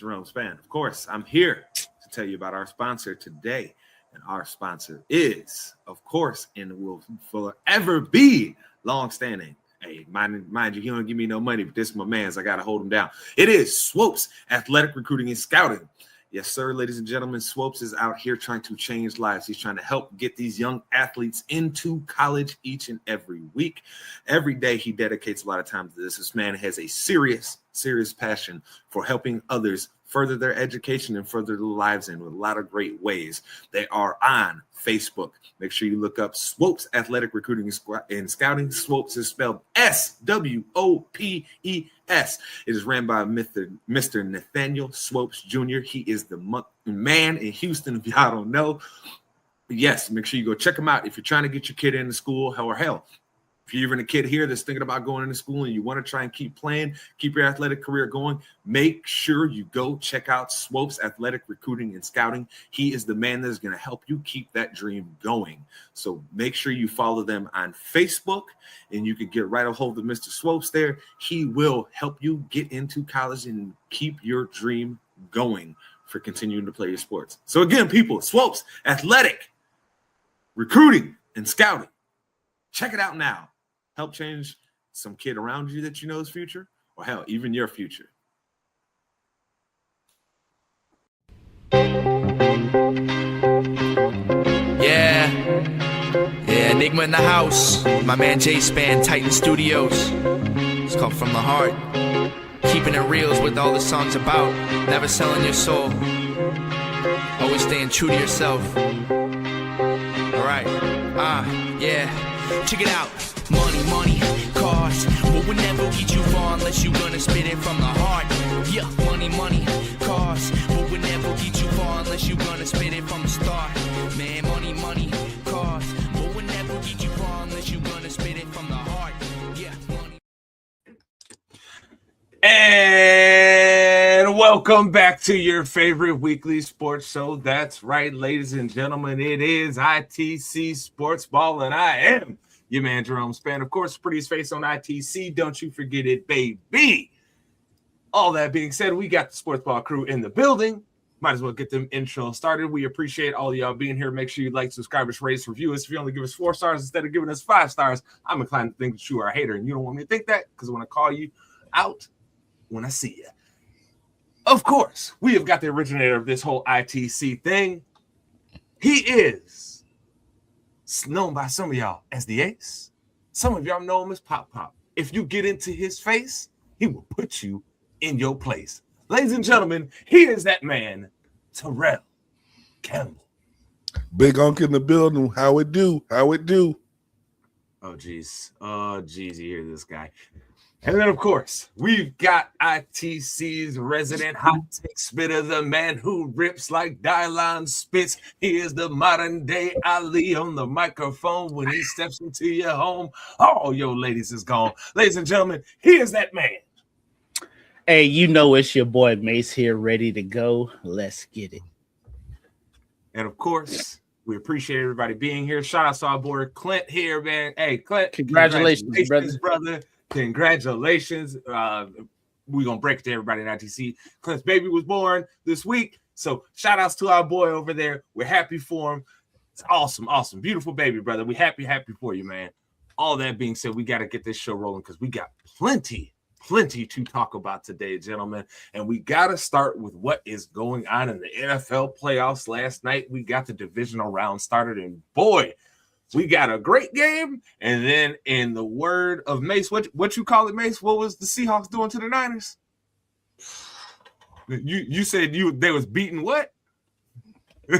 Jerome Span. Of course, I'm here to tell you about our sponsor today. And our sponsor is, of course, and will forever be longstanding. Hey, mind you, he don't give me no money, but this is my man's. I got to hold him down. It is Swopes Athletic Recruiting and Scouting. Yes, sir, ladies and gentlemen, Swopes is out here trying to change lives. He's trying to help get these young athletes into college each and every week. Every day he dedicates a lot of time to this. This man has a serious passion for helping others further their education and further their lives in with a lot of great ways. They are on Facebook. Make sure you look up Swopes Athletic Recruiting and Scouting. Swopes is spelled Swopes. It is ran by Mr. Nathaniel Swopes Jr. He is the man in Houston, if y'all don't know. But yes, make sure you go check him out if you're trying to get your kid into school, or hell, if you're even a kid here that's thinking about going into school and you want to try and keep playing, keep your athletic career going, make sure you go check out Swopes Athletic Recruiting and Scouting. He is the man that's going to help you keep that dream going. So make sure you follow them on Facebook, and you can get right a hold of Mr. Swopes there. He will help you get into college and keep your dream going for continuing to play your sports. So again, people, Swopes Athletic Recruiting and Scouting. Check it out now. Help change some kid around you that you know's future, or hell, even your future. Yeah, Enigma in the house. My man Jay Span, Titan Studios. It's called From the Heart. Keeping it real is what all the song's about. Never selling your soul. Always staying true to yourself. Alright, yeah. Check it out. Money, cars. But we'll never get you far unless you gonna spit it from the heart. Yeah, money, cars. But we'll never get you far unless you gonna spit it from the start. Man, money, cars. But we'll never get you far unless you gonna spit it from the heart. Yeah, money. And welcome back to your favorite weekly sports show. That's right, ladies and gentlemen. It is ITC Sportsball, and I am your man, Jerome Span. Of course, prettiest face on ITC. Don't you forget it, baby. All that being said, we got the sports ball crew in the building. Might as well get them intro started. We appreciate all of y'all being here. Make sure you like, subscribe, rate us, review us. If you only give us 4 stars instead of giving us 5 stars, I'm inclined to think that you are a hater, and you don't want me to think that because I want to call you out when I see you. Of course, we have got the originator of this whole ITC thing. He is known by some of y'all as the Ace. Some of y'all know him as Pop Pop. If you get into his face, he will put you in your place. Ladies and gentlemen, he is that man, Terrell Campbell. Big Unc in the building. How it do? Oh, geez, you hear this guy. And then, of course, we've got ITC's resident hot take spitter, the man who rips like Dylon spits. He is the modern-day Ali on the microphone. When he steps into your home, all your ladies is gone. Ladies and gentlemen, he is that man. Hey, you know it's your boy Mace here, ready to go. Let's get it. And, of course, we appreciate everybody being here. Shout out to our boy Clint here, man. Hey, Clint. Congratulations brother. Congratulations. We're going to break it to everybody in ITC. Clint's baby was born this week. So shout outs to our boy over there. We're happy for him. It's awesome. Beautiful baby, brother. We happy for you, man. All that being said, we got to get this show rolling because we got plenty to talk about today, gentlemen. And we got to start with what is going on in the NFL playoffs. Last night, we got the divisional round started, and boy, we got a great game, and then in the word of Mace, what you call it, Mace? What was the Seahawks doing to the Niners? You said they was beating what?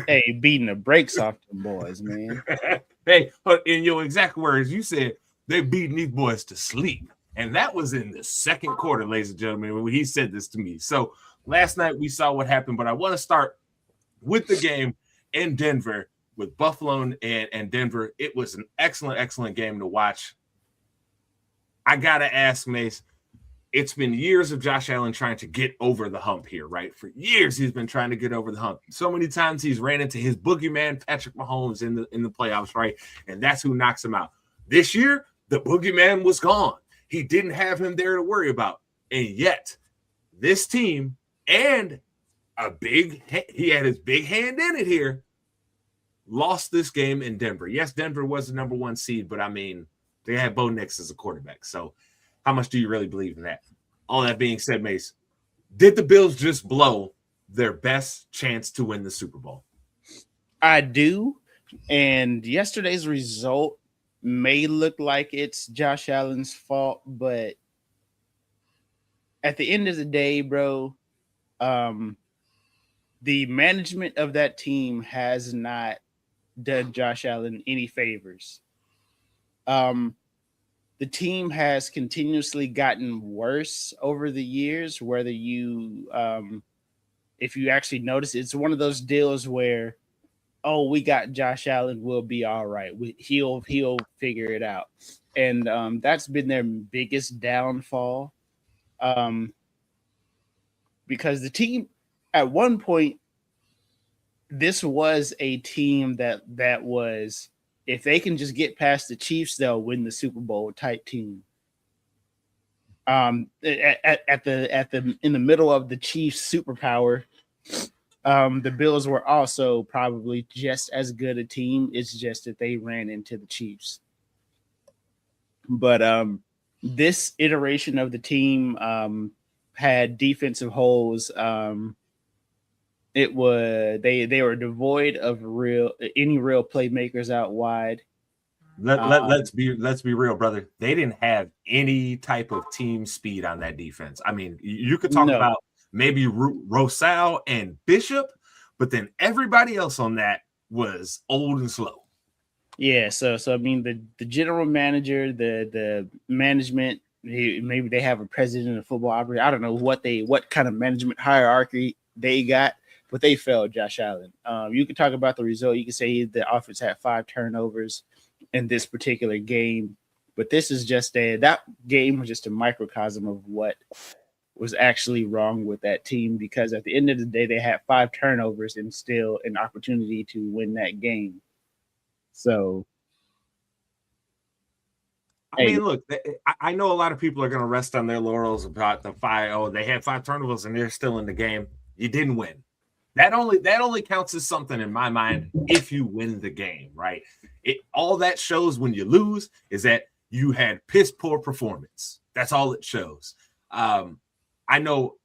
Hey, beating the brakes off them boys, man. Hey, but in your exact words, you said they beating these boys to sleep, and that was in the second quarter, ladies and gentlemen, when he said this to me. So last night we saw what happened, but I want to start with the game in Denver. With Buffalo and Denver, it was an excellent game to watch. I got to ask, Mace, it's been years of Josh Allen trying to get over the hump here, right? For years, he's been trying to get over the hump. So many times he's ran into his boogeyman, Patrick Mahomes, in the playoffs, right? And that's who knocks him out. This year, the boogeyman was gone. He didn't have him there to worry about. And yet, this team and he had his big hand in it here. Lost this game in Denver. Yes, Denver was the number 1 seed, but I mean, they had Bo Nix as a quarterback. So how much do you really believe in that? All that being said, Mace, did the Bills just blow their best chance to win the Super Bowl? I do. And yesterday's result may look like it's Josh Allen's fault, but at the end of the day, bro, the management of that team has not done Josh Allen any favors. The team has continuously gotten worse over the years, whether you if you actually notice, it's one of those deals where, oh, we got Josh Allen, we'll be all right. He'll figure it out. And that's been their biggest downfall. Because the team, at one point, this was a team that was, if they can just get past the Chiefs, they'll win the Super Bowl type team. In the middle of the Chiefs' superpower, the Bills were also probably just as good a team. It's just that they ran into the Chiefs. But this iteration of the team had defensive holes. They were devoid of any real playmakers out wide. Let's be real, brother. They didn't have any type of team speed on that defense. I mean, you could talk about maybe Rosal and Bishop, but then everybody else on that was old and slow. Yeah, so I mean, the general manager, the management, maybe they have a president of football operator. I don't know what kind of management hierarchy they got, but they failed Josh Allen. You can talk about the result. You can say the offense had 5 turnovers in this particular game, but this is just that game was just a microcosm of what was actually wrong with that team, because at the end of the day, they had 5 turnovers and still an opportunity to win that game. So, I mean, look, I know a lot of people are going to rest on their laurels about the 5. Oh, they had 5 turnovers and they're still in the game. You didn't win. That only counts as something in my mind if you win the game, right? All that shows when you lose is that you had piss poor performance. That's all it shows. I know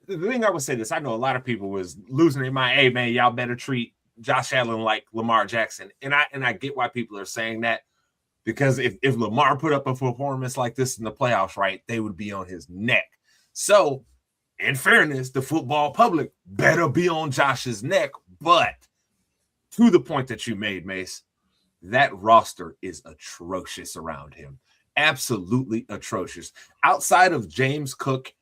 the thing I would say this. I know a lot of people was losing their mind. Hey, man, y'all better treat Josh Allen like Lamar Jackson, and I get why people are saying that, because if Lamar put up a performance like this in the playoffs, right, they would be on his neck. So, in fairness, the football public better be on Josh's neck. But to the point that you made, Mace, that roster is atrocious around him. Absolutely atrocious. Outside of James Cook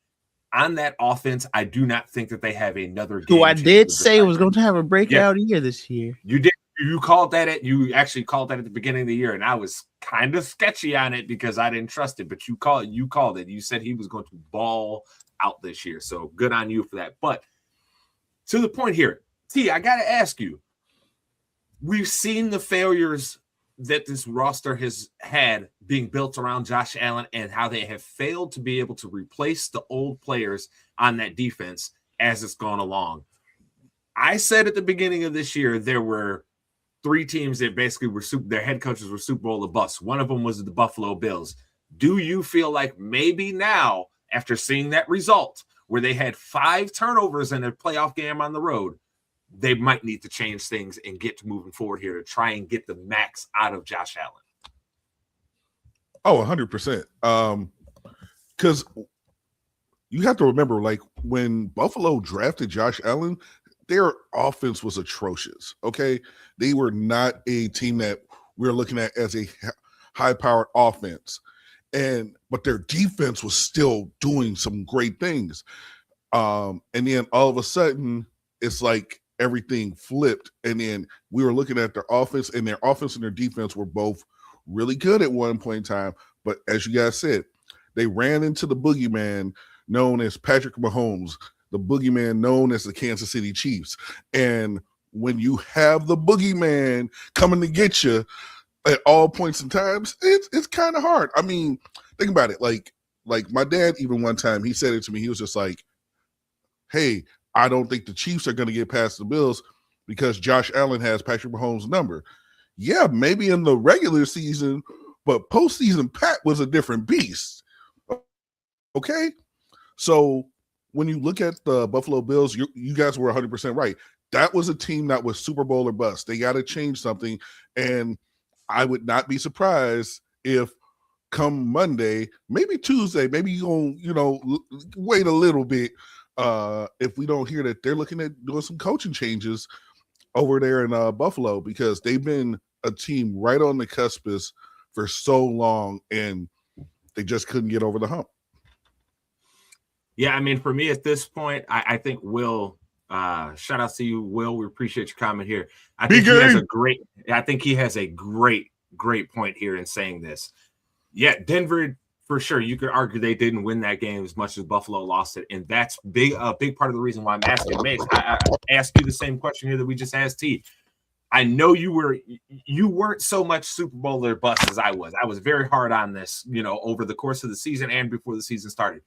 on that offense, I do not think that they have another game. Who I did say was going to have a breakout year this year. You did. You called that you actually called that at the beginning of the year, and I was kind of sketchy on it because I didn't trust it. But you called it. You said he was going to ball out this year. So good on you for that. But to the point here, T, I got to ask you, we've seen the failures that this roster has had being built around Josh Allen and how they have failed to be able to replace the old players on that defense as it's gone along. I said at the beginning of this year, there were 3 teams that basically were their head coaches were Super Bowl or bust. One of them was the Buffalo Bills. Do you feel like maybe now, after seeing that result where they had 5 turnovers in a playoff game on the road, they might need to change things and get to moving forward here to try and get the max out of Josh Allen? Oh, 100%. Because you have to remember, like, when Buffalo drafted Josh Allen, their offense was atrocious, okay? They were not a team that we're looking at as a high-powered offense. But their defense was still doing some great things. And then all of a sudden, it's like everything flipped. And then we were looking at their offense, and their offense and their defense were both really good at one point in time. But as you guys said, they ran into the boogeyman known as Patrick Mahomes, the boogeyman known as the Kansas City Chiefs. And when you have the boogeyman coming to get you at all points in times, it's kind of hard. I mean, think about it. Like my dad, even one time, he said it to me. He was just like, hey, I don't think the Chiefs are going to get past the Bills because Josh Allen has Patrick Mahomes' number. Yeah, maybe in the regular season, but postseason, Pat was a different beast. Okay? So when you look at the Buffalo Bills, you guys were 100% right. That was a team that was Super Bowl or bust. They got to change something, and I would not be surprised if come Monday, maybe Tuesday, maybe you're going to, wait a little bit if we don't hear that they're looking at doing some coaching changes over there in Buffalo, because they've been a team right on the cuspis for so long, and they just couldn't get over the hump. Yeah, I mean, for me at this point, I think Will, shout out to you, Will. We appreciate your comment here. I think he has a great point here in saying this. Yeah, Denver, for sure, you could argue they didn't win that game as much as Buffalo lost it, and that's a big part of the reason why I'm asking Mace. I asked you the same question here that we just asked T. I know you weren't so much Super Bowl or bust as I was. I was very hard on this, over the course of the season and before the season started.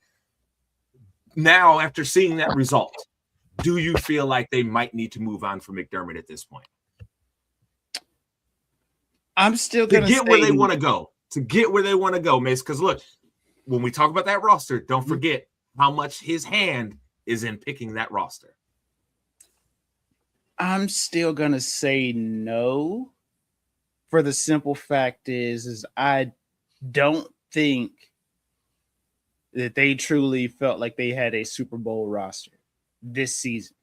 Now, after seeing that result, do you feel like they might need to move on from McDermott at this point? I'm still going to get where they want to go. To get where they want to go, Mace. Because look, when we talk about that roster, don't forget how much his hand is in picking that roster. I'm still going to say no. For the simple fact is I don't think that they truly felt like they had a Super Bowl roster this season.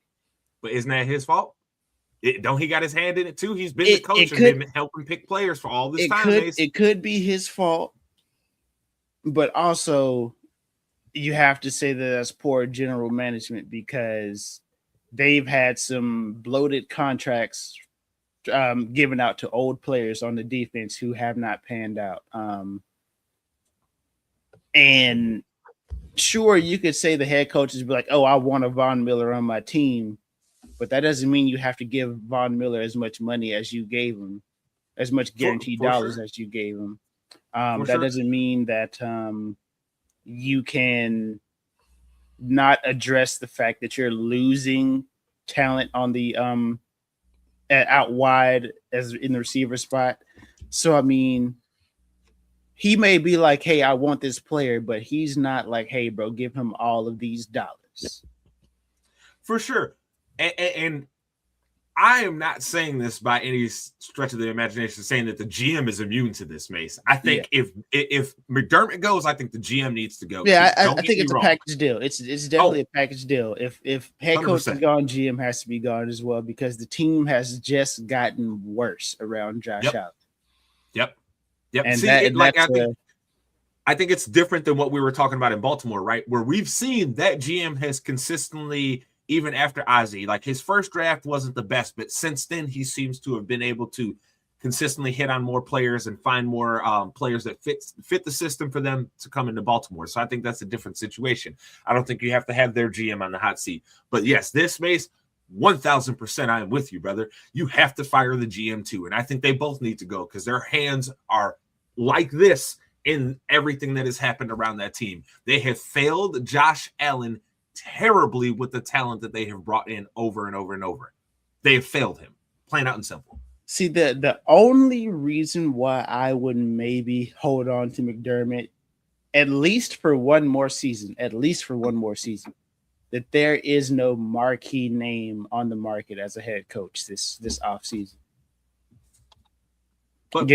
But isn't that his fault? Don't he got his hand in it too? He's been the coach and been helping pick players for all this time. It could be his fault, but also you have to say that that's poor general management because they've had some bloated contracts given out to old players on the defense who have not panned out. And sure, you could say the head coaches be like, "Oh, I want a Von Miller on my team," but that doesn't mean you have to give Von Miller as much money as you gave him, as much guaranteed dollars as you gave him. That doesn't mean that you can not address the fact that you're losing talent on the out wide as in the receiver spot. So I mean, he may be like, "Hey, I want this player," but he's not like, "Hey, bro, give him all of these dollars." For sure. And I am not saying this by any stretch of the imagination, saying that the GM is immune to this, Mace. I think if McDermott goes, I think the GM needs to go. Yeah, I think it's a package deal. It's definitely a package deal. If head coach 100%. Is gone, GM has to be gone as well because the team has just gotten worse around Josh Allen. Yep. And see, I think it's different than what we were talking about in Baltimore, right? Where we've seen that GM has consistently, even after Ozzie, like his first draft wasn't the best, but since then he seems to have been able to consistently hit on more players and find more players that fit the system for them to come into Baltimore. So I think that's a different situation. I don't think you have to have their GM on the hot seat. But yes, this Mace, 1,000% I am with you, brother. You have to fire the GM too. And I think they both need to go because their hands are like this in everything that has happened around that team. They have failed Josh Allen terribly with the talent that they have brought in over and over and over. They have failed him, plain out and simple. See, the only reason why I would maybe hold on to McDermott, at least for one more season, that there is no marquee name on the market as a head coach this offseason. But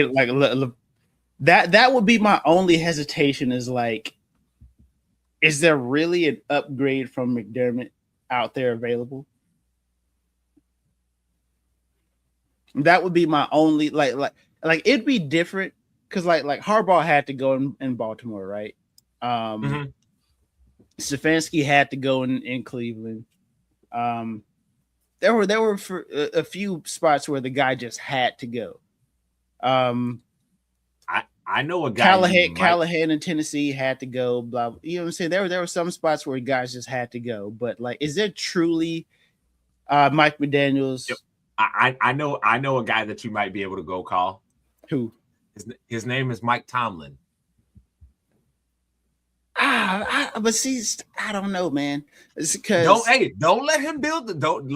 that would be my only hesitation is like, is there really an upgrade from McDermott out there available? That would be my only like it'd be different because like Harbaugh had to go in Baltimore, right? Stefanski had to go in Cleveland. There were for a few spots where the guy just had to go. I know a guy. Callahan in Tennessee had to go. Blah, blah. You know what I'm saying? There were some spots where guys just had to go. But like, is there truly Mike McDaniels? Yep. I know a guy that you might be able to go call. Who? His name is Mike Tomlin. But see, I don't know, man. It's because don't let him build. Don't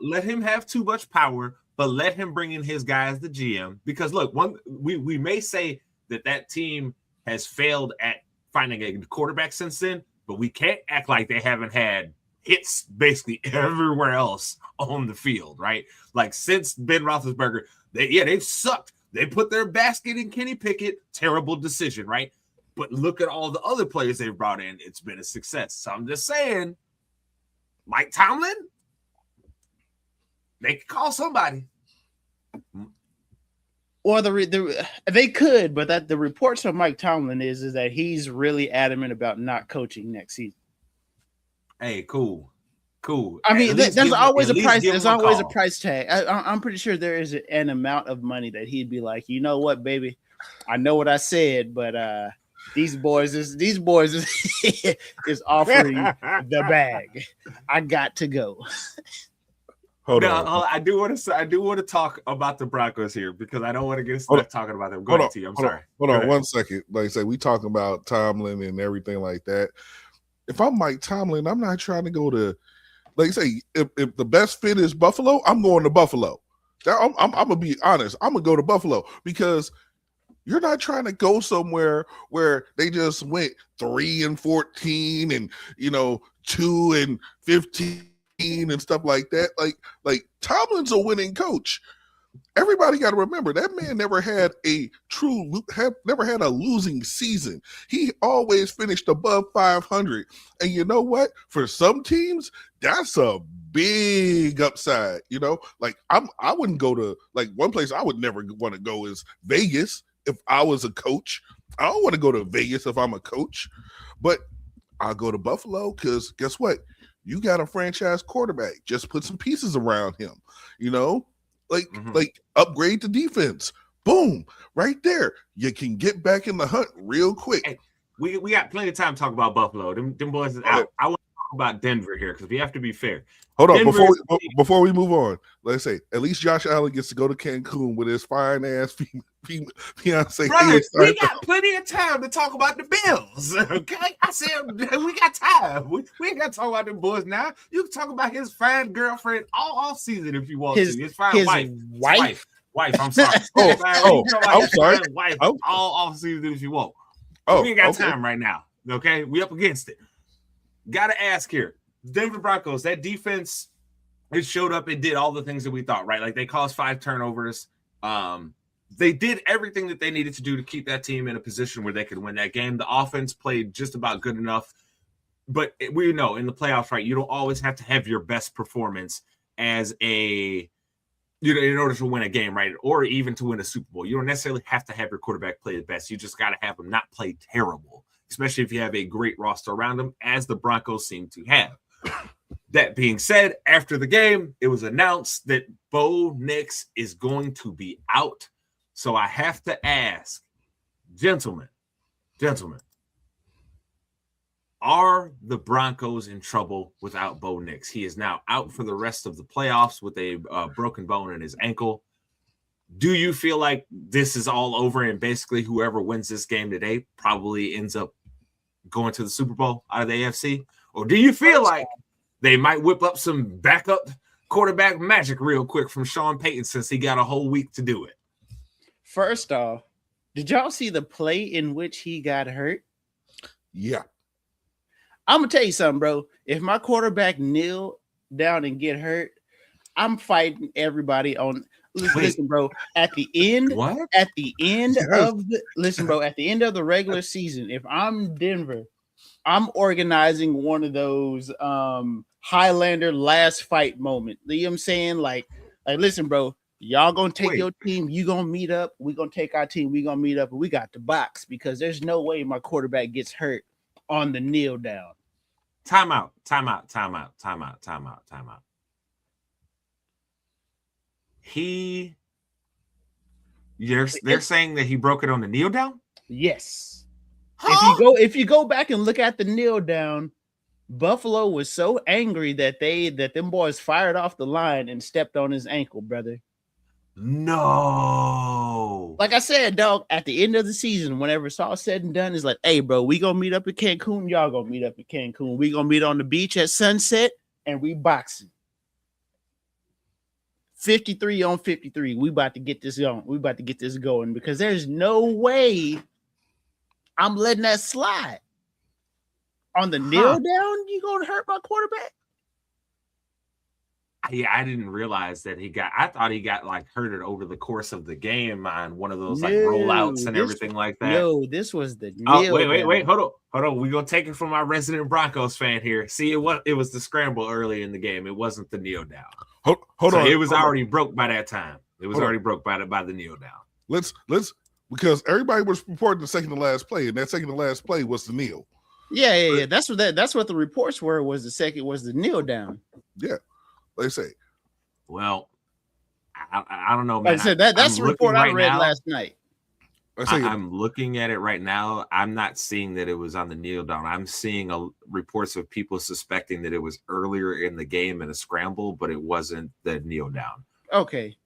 let him have too much power, but let him bring in his guys, the GM. Because look, we may say that team has failed at finding a quarterback since then, but we can't act like they haven't had hits basically everywhere else on the field, right? Like since Ben Roethlisberger, they've sucked. They put their basket in Kenny Pickett. Terrible decision, right? But look at all the other players they've brought in. It's been a success. So I'm just saying, Mike Tomlin, they could call somebody. Or they could, but that the reports from Mike Tomlin is that he's really adamant about not coaching next season. Hey, cool. I mean, there's always a price. There's always a price tag. I'm pretty sure there is an amount of money that he'd be like, you know what, baby, I know what I said, but these boys is offering the bag. I got to go. Hold on. I do want to talk about the Broncos here because I don't want to get stuck talking about them. Go ahead, T. I'm sorry. Hold on 1 second. Like I said, we talking about Tomlin and everything like that. If I'm Mike Tomlin, I'm not trying to go to, like I say, if the best fit is Buffalo, I'm going to Buffalo. I'm gonna be honest. I'm gonna go to Buffalo because you're not trying to go somewhere where they just went 3-14 and 2-15 and stuff like that. Like Tomlin's a winning coach. Everybody got to remember that man never had a losing season. He always finished above 500. And you know what? For some teams, that's a big upside. Like I wouldn't go to, like, one place I would never want to go is Vegas if I was a coach. I don't want to go to Vegas if I'm a coach, but I'll go to Buffalo because guess what? You got a franchise quarterback. Just put some pieces around him, like upgrade the defense. Boom, right there. You can get back in the hunt real quick. Hey, we got plenty of time to talk about Buffalo. Them boys is out. I want to talk about Denver here because we have to be fair. Hold on, before we move on, let's say at least Josh Allen gets to go to Cancun with his fine ass fiance. Brothers, we got plenty of time to talk about the Bills. Okay, I said we got time. We ain't got to talk about them boys now. You can talk about his fine girlfriend all off season if you want to. His fine wife. I'm sorry. I'm sorry. Wife all off season if you want. We ain't got time right now. Okay, we up against it. Got to ask here. Denver Broncos, that defense, it showed up and did all the things that we thought, right? Like they caused 5 turnovers. They did everything that they needed to do to keep that team in a position where they could win that game. The offense played just about good enough. But we know in the playoffs, right, you don't always have to have your best performance as in order to win a game, right? Or even to win a Super Bowl. You don't necessarily have to have your quarterback play the best. You just got to have him not play terrible, especially if you have a great roster around them, as the Broncos seem to have. That being said, after the game, it was announced that Bo Nix is going to be out. So I have to ask, gentlemen, are the Broncos in trouble without Bo Nix? He is now out for the rest of the playoffs with a broken bone in his ankle. Do you feel like this is all over and basically whoever wins this game today probably ends up going to the Super Bowl out of the AFC? Or do you feel like they might whip up some backup quarterback magic real quick from Sean Payton since he got a whole week to do it? First off, did y'all see the play in which he got hurt? Yeah. I'm going to tell you something, bro. If my quarterback kneel down and get hurt, I'm fighting everybody on. Listen, bro, at the end of the regular season, if I'm Denver, I'm organizing one of those Highlander last fight moment. You know what I'm saying? Like listen, bro, y'all gonna take your team, you gonna meet up, we gonna take our team, we gonna meet up, and we got the box because there's no way my quarterback gets hurt on the kneel down. Time out. They're saying that he broke it on the kneel down? Yes. If you go back and look at the kneel down, Buffalo was so angry that them boys fired off the line and stepped on his ankle, brother. No. Like I said, dog, at the end of the season, whenever it's all said and done, it's like, hey, bro, we gonna meet up in Cancun. Y'all gonna meet up in Cancun. We gonna meet on the beach at sunset, and we boxing. 53 on 53. We about to get this going. We about to get this going because there's no way I'm letting that slide. On the kneel down, you gonna hurt my quarterback? Yeah, I didn't realize that I thought he got like hurted over the course of the game on one of those like rollouts and everything like that. No, this was the kneel wait. Hold on. We're gonna take it from our resident Broncos fan here. See, it was the scramble early in the game. It wasn't the kneel down. Hold on. It was already broke by that time. It was already broke by the kneel down. Let's because everybody was reporting the second to last play, and that second to last play was the kneel. Yeah. That's what the reports were. Was the kneel down? Yeah, they say. Well, I don't know, man. Like I said that's the report I read last night. I'm looking at it right now. I'm not seeing that it was on the kneel down. I'm seeing reports of people suspecting that it was earlier in the game in a scramble, but it wasn't the kneel down. Okay.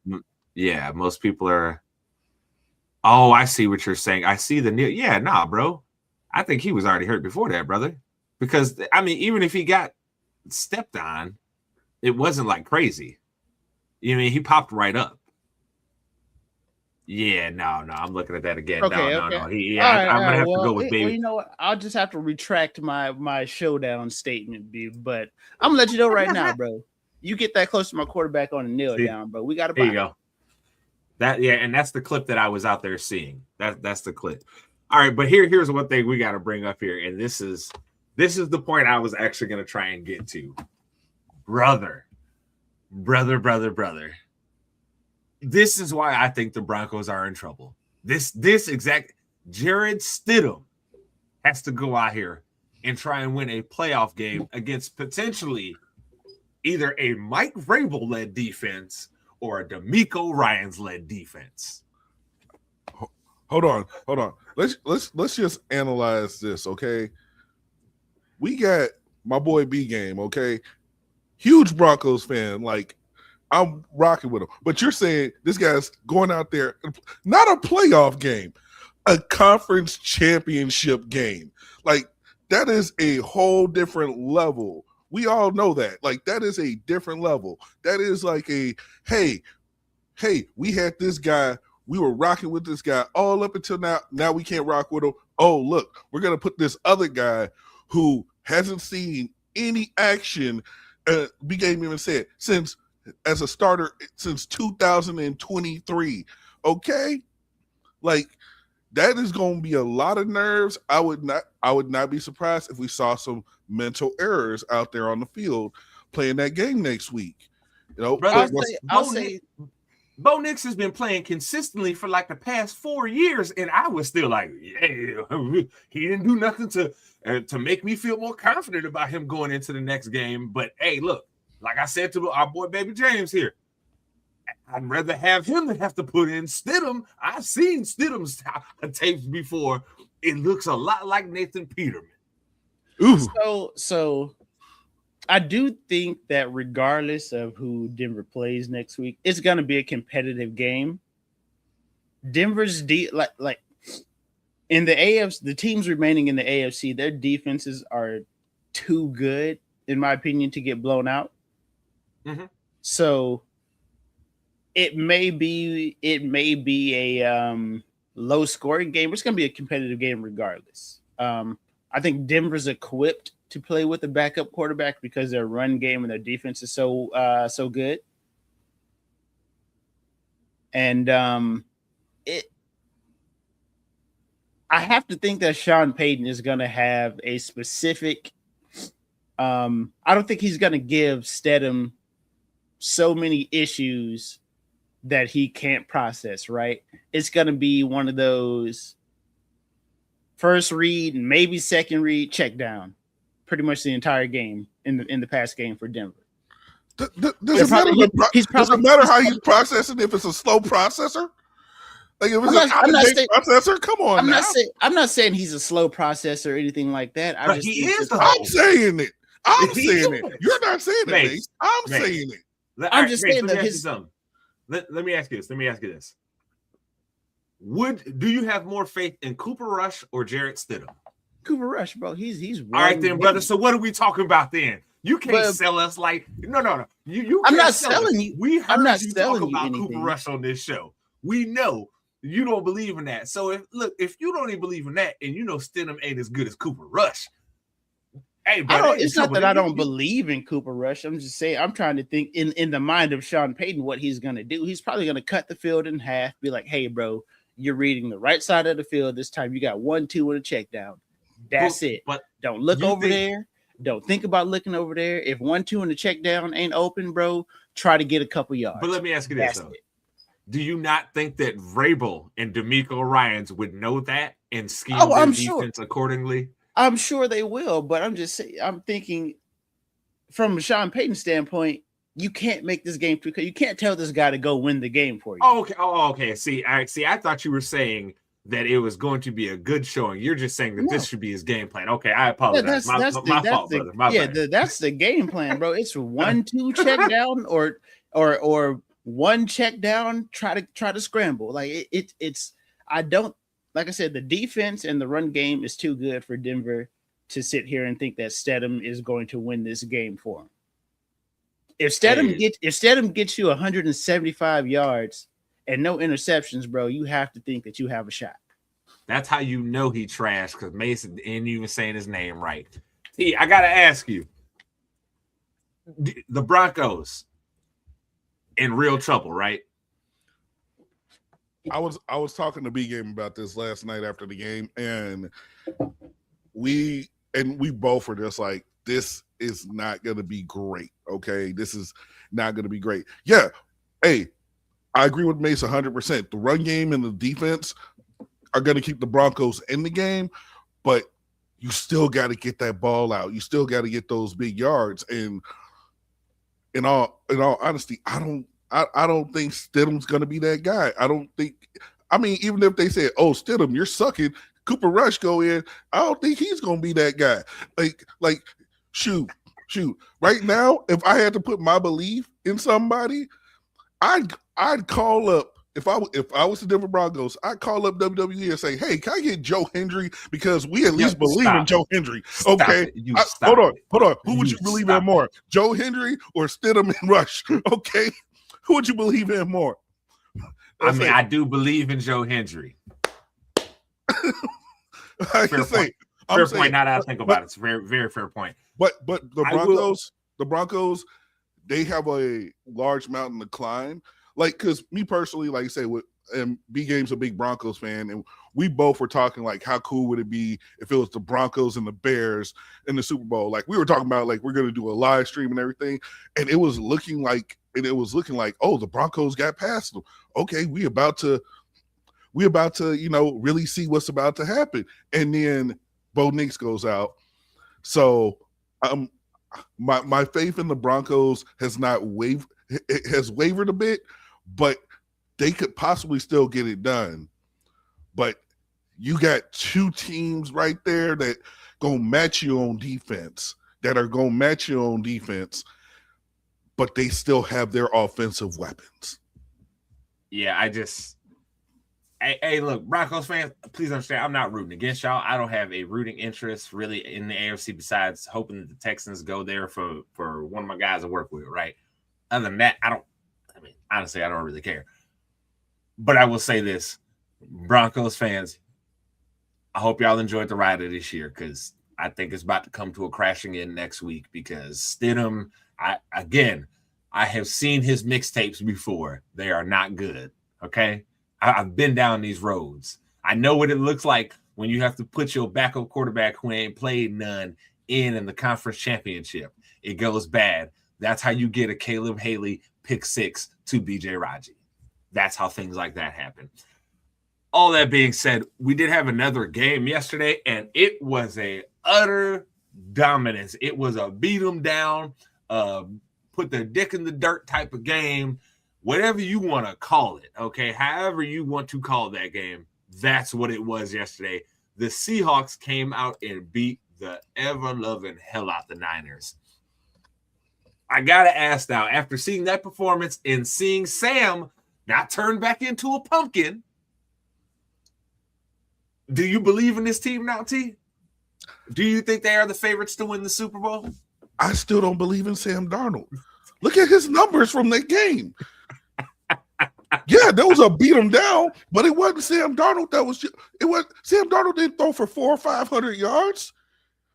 Yeah, most people are. Oh, I see what you're saying. I see the kneel. Yeah, nah, bro. I think he was already hurt before that, brother. Because, I mean, even if he got stepped on, it wasn't like crazy. You know, I mean, he popped right up. Yeah, no. I'm looking at that again. Okay, no. I'm gonna have to go with baby. Well, you know what? I'll just have to retract my showdown statement, dude. But I'm gonna let you know right now, bro. You get that close to my quarterback on a kneel down, bro. We got to. There you go. And that's the clip that I was out there seeing. That's the clip. All right, but here's one thing we got to bring up here, and this is the point I was actually gonna try and get to, brother. This is why I think the Broncos are in trouble. This exact Jared Stidham has to go out here and try and win a playoff game against potentially either a Mike Vrabel-led defense or a DeMeco Ryans-led defense. Hold on. Let's just analyze this, okay? We got my boy B Game, okay? Huge Broncos fan, like I'm rocking with him. But you're saying this guy's going out there, not a playoff game, a conference championship game. Like that is a whole different level. We all know that. Like that is a different level. That is like a, hey, we had this guy. We were rocking with this guy all up until now. Now we can't rock with him. Oh, look, we're going to put this other guy who hasn't seen any action. Big Game even said as a starter since 2023. Okay, like that is going to be a lot of nerves. I would not be surprised if we saw some mental errors out there on the field playing that game next week. You know, brother, I'll say Bo Nix has been playing consistently for like the past 4 years, and I was still like, yeah, he didn't do nothing to make me feel more confident about him going into the next game. But hey, look, like I said to our boy Baby James here, I'd rather have him than have to put in Stidham. I've seen Stidham's tapes before. It looks a lot like Nathan Peterman. Ooh. So I do think that regardless of who Denver plays next week, it's going to be a competitive game. Denver's like in the AFC, the teams remaining in the AFC, their defenses are too good, in my opinion, to get blown out. Mm-hmm. So it may be a low scoring game. It's going to be a competitive game regardless. I think Denver's equipped to play with a backup quarterback because their run game and their defense is so good. And I have to think that Sean Payton is going to have a specific. I don't think he's going to give Stidham so many issues that he can't process. Right? It's going to be one of those first read, maybe second read, check down. Pretty much the entire game in the past game for Denver. Does it matter how you process it if it's a slow processor? Like if it's processor, come on. I'm not saying he's a slow processor or anything like that. I'm saying it. I'm saying it. You're not saying it, Mace. I'm saying it. I'm just saying that Let me ask you this. Do you have more faith in Cooper Rush or Jarrett Stidham? Cooper Rush, bro. He's all right then, brother. So what are we talking about then? You can't sell us like no. You I'm not sell selling us. you. We heard I'm not you selling talk you about anything. Cooper Rush on this show. We know you don't believe in that. So if you don't even believe in that, and you know Stidham ain't as good as Cooper Rush, hey, bro, it's not that I don't believe in Cooper Rush. I'm just saying I'm trying to think in the mind of Sean Payton what he's gonna do. He's probably gonna cut the field in half, be like, hey, bro, you're reading the right side of the field this time. You got 1-2 and a check down. That's it. But don't look over there. Don't think about looking over there. If 1-2 and the check down ain't open, bro, try to get a couple yards. But let me ask you this, though. Do you not think that Vrabel and DeMeco Ryans would know that and scheme their defense accordingly? I'm sure they will, but I'm just saying, I'm thinking from a Sean Payton standpoint, you can't make this game because you can't tell this guy to go win the game for you. Oh, okay. See, I thought you were saying that it was going to be a good showing. You're just saying that this should be his game plan. Okay, I apologize. My fault, brother. That's the game plan, bro. It's 1-2 check down or one check down. Try to scramble. Like it's. I don't like I said. The defense and the run game is too good for Denver to sit here and think that Stidham is going to win this game for him. If Stidham gets you 175 yards and no interceptions, bro, you have to think that you have a shot. That's how you know he trashed, because Mason ain't even saying his name right. T, I gotta ask you, the Broncos in real trouble, right? I was talking to B Game about this last night after the game, and we both were just like, this is not gonna be great. Okay, this is not gonna be great. Yeah, hey, I agree with Mace 100%. The run game and the defense are going to keep the Broncos in the game, but you still got to get that ball out. You still got to get those big yards. And in all honesty, I don't think Stidham's going to be that guy. Even if they say, "Oh, Stidham, you're sucking," Cooper Rush go in, I don't think he's going to be that guy. Like shoot. Right now, if I had to put my belief in somebody, I'd call up if I was the Denver Broncos. I'd call up WWE and say, "Hey, can I get Joe Hendry? Because we at least believe in Joe Hendry." Okay, hold on. Who would you believe in more, Joe Hendry or Stidham and Rush? Okay, who would you believe in more? I do believe in Joe Hendry. Fair point. Now that I think about it, it's a very, very fair point. But the Broncos, they have a large mountain to climb. Like, because me personally, like you say, and B Game's a big Broncos fan, and we both were talking like, how cool would it be if it was the Broncos and the Bears in the Super Bowl? Like, we were talking about like we're gonna do a live stream and everything, and it was looking like, oh, the Broncos got past them. Okay, we about to really see what's about to happen, and then Bo Nix goes out. So my faith in the Broncos has not wavered. It has wavered a bit, but they could possibly still get it done. But you got two teams right there that gonna match you on defense, but they still have their offensive weapons. Yeah, Hey, look, Broncos fans, please understand, I'm not rooting against y'all. I don't have a rooting interest really in the AFC besides hoping that the Texans go there for one of my guys to work with, right? Other than that, honestly, I don't really care. But I will say this, Broncos fans, I hope y'all enjoyed the ride of this year, because I think it's about to come to a crashing end next week, because Stidham, I have seen his mixtapes before. They are not good, okay? I've been down these roads. I know what it looks like when you have to put your backup quarterback who ain't played none in the conference championship. It goes bad. That's how you get a Caleb Haley pick 6 to BJ Raji. That's how things like that happen. All that being said, we did have another game yesterday, and it was a utter dominance. It was a beat them down, put their dick in the dirt type of game. Whatever you want to call it, okay? However you want to call that game, that's what it was yesterday. The Seahawks came out and beat the ever-loving hell out the Niners. I got to ask now, after seeing that performance and seeing Sam not turned back into a pumpkin. Do you believe in this team now, T? Do you think they are the favorites to win the Super Bowl? I still don't believe in Sam Darnold. Look at his numbers from that game. Yeah, that was a beat him down, but it wasn't Sam Darnold. Sam Darnold didn't throw for 400 or 500 yards.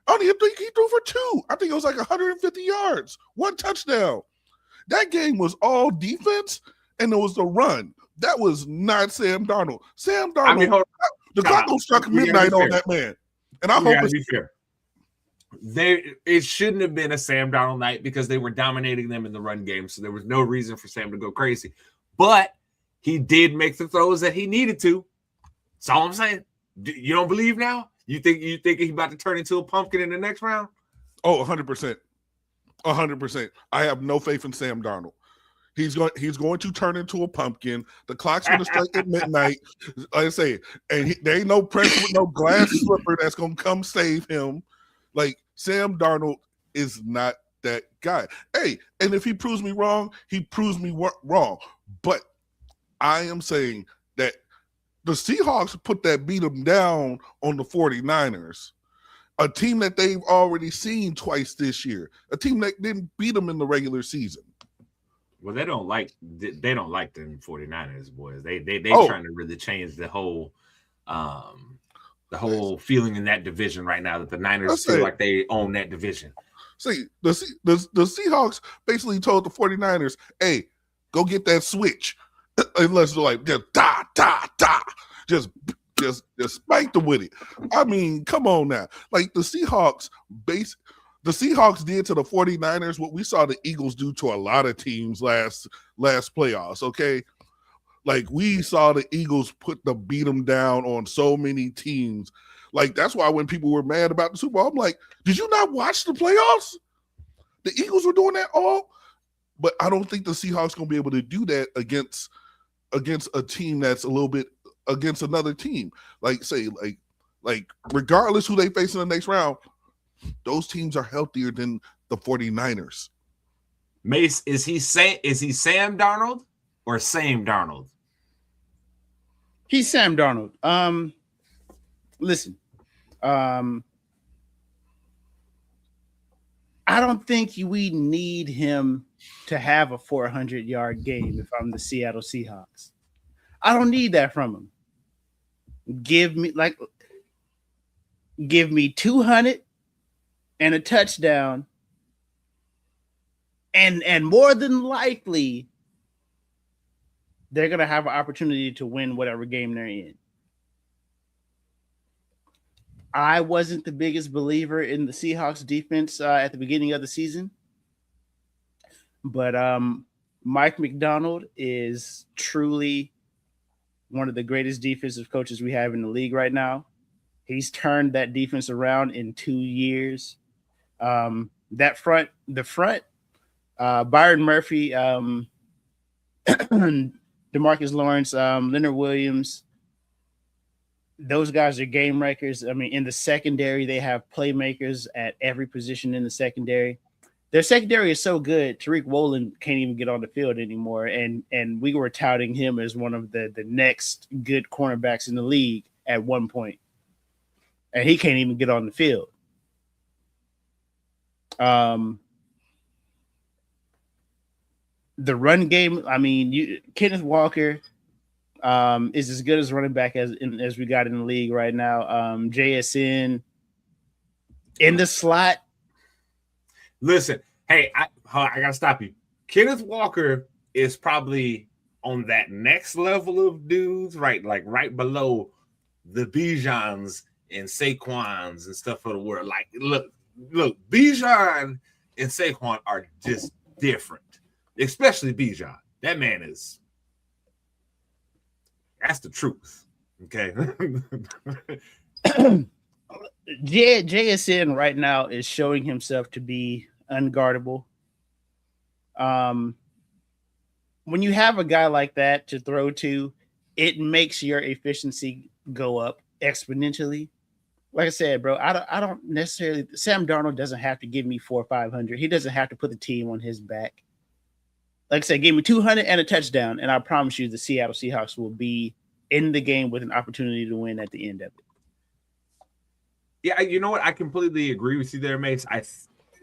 I don't even think he threw for 2. I think it was like 150 yards, 1 touchdown. That game was all defense, and it was the run. That was not Sam Darnold. Sam Darnold. The clock don't strike midnight on that man, and I hope it's fair. It shouldn't have been a Sam Darnold night because they were dominating them in the run game, so there was no reason for Sam to go crazy. But he did make the throws that he needed to. That's all I'm saying. You don't believe now? You think he's about to turn into a pumpkin in the next round? Oh, 100%. 100%. I have no faith in Sam Darnold. He's going to turn into a pumpkin. The clock's going to strike at midnight. Like I say, and there ain't no pressure with no glass slipper that's going to come save him. Like, Sam Darnold is not that guy. Hey, and if he proves me wrong, he proves me wrong. But I am saying that the Seahawks put that beat them down on the 49ers, a team that they've already seen twice this year, a team that didn't beat them in the regular season. Well, they don't like the 49ers, boys. They trying to really change the whole feeling in that division right now, that the Niners feel like they own that division. See, the Seahawks basically told the 49ers, hey, go get that switch. Unless they're like, just spank them with it. I mean, come on now. Like, the Seahawks did to the 49ers what we saw the Eagles do to a lot of teams last playoffs, okay? Like, we saw the Eagles beat them down on so many teams. Like, that's why when people were mad about the Super Bowl, I'm like, did you not watch the playoffs? The Eagles were doing that all. But I don't think the Seahawks going to be able to do that against a team that's a little bit against another team. Like, say, like regardless who they face in the next round, those teams are healthier than the 49ers. Mace, is he Sam Darnold or Sam Darnold? He's Sam Darnold. Listen, I don't think we need him to have a 400-yard game if I'm the Seattle Seahawks. I don't need that from him. Give me 200 and a touchdown, and more than likely they're going to have an opportunity to win whatever game they're in. I wasn't the biggest believer in the Seahawks defense at the beginning of the season, but Mike McDonald is truly one of the greatest defensive coaches we have in the league right now. He's turned that defense around in 2 years. The front, Byron Murphy, DeMarcus Lawrence, Leonard Williams, those guys are game wreckers. I mean, in the secondary, they have playmakers at every position in the secondary. Their secondary is so good, Tariq Woolen can't even get on the field anymore. And we were touting him as one of the next good cornerbacks in the league at one point. And he can't even get on the field. The run game, I mean, Kenneth Walker is as good as running back as we got in the league right now. JSN in the slot. Listen, hey, I gotta stop you. Kenneth Walker is probably on that next level of dudes, right? Like right below the Bijans and Saquons and stuff of the world. Like, look, Bijan and Saquon are just different, especially Bijan. That man is. That's the truth. Okay. JSN right now is showing himself to be unguardable. When you have a guy like that to throw to, it makes your efficiency go up exponentially. Like I said, bro, I don't necessarily. Sam Darnold doesn't have to give me 400 or 500. He doesn't have to put the team on his back. like I said, gave me 200 and a touchdown, and I promise you the Seattle Seahawks will be in the game with an opportunity to win at the end of it. Yeah, you know what? I completely agree with you there, Mace.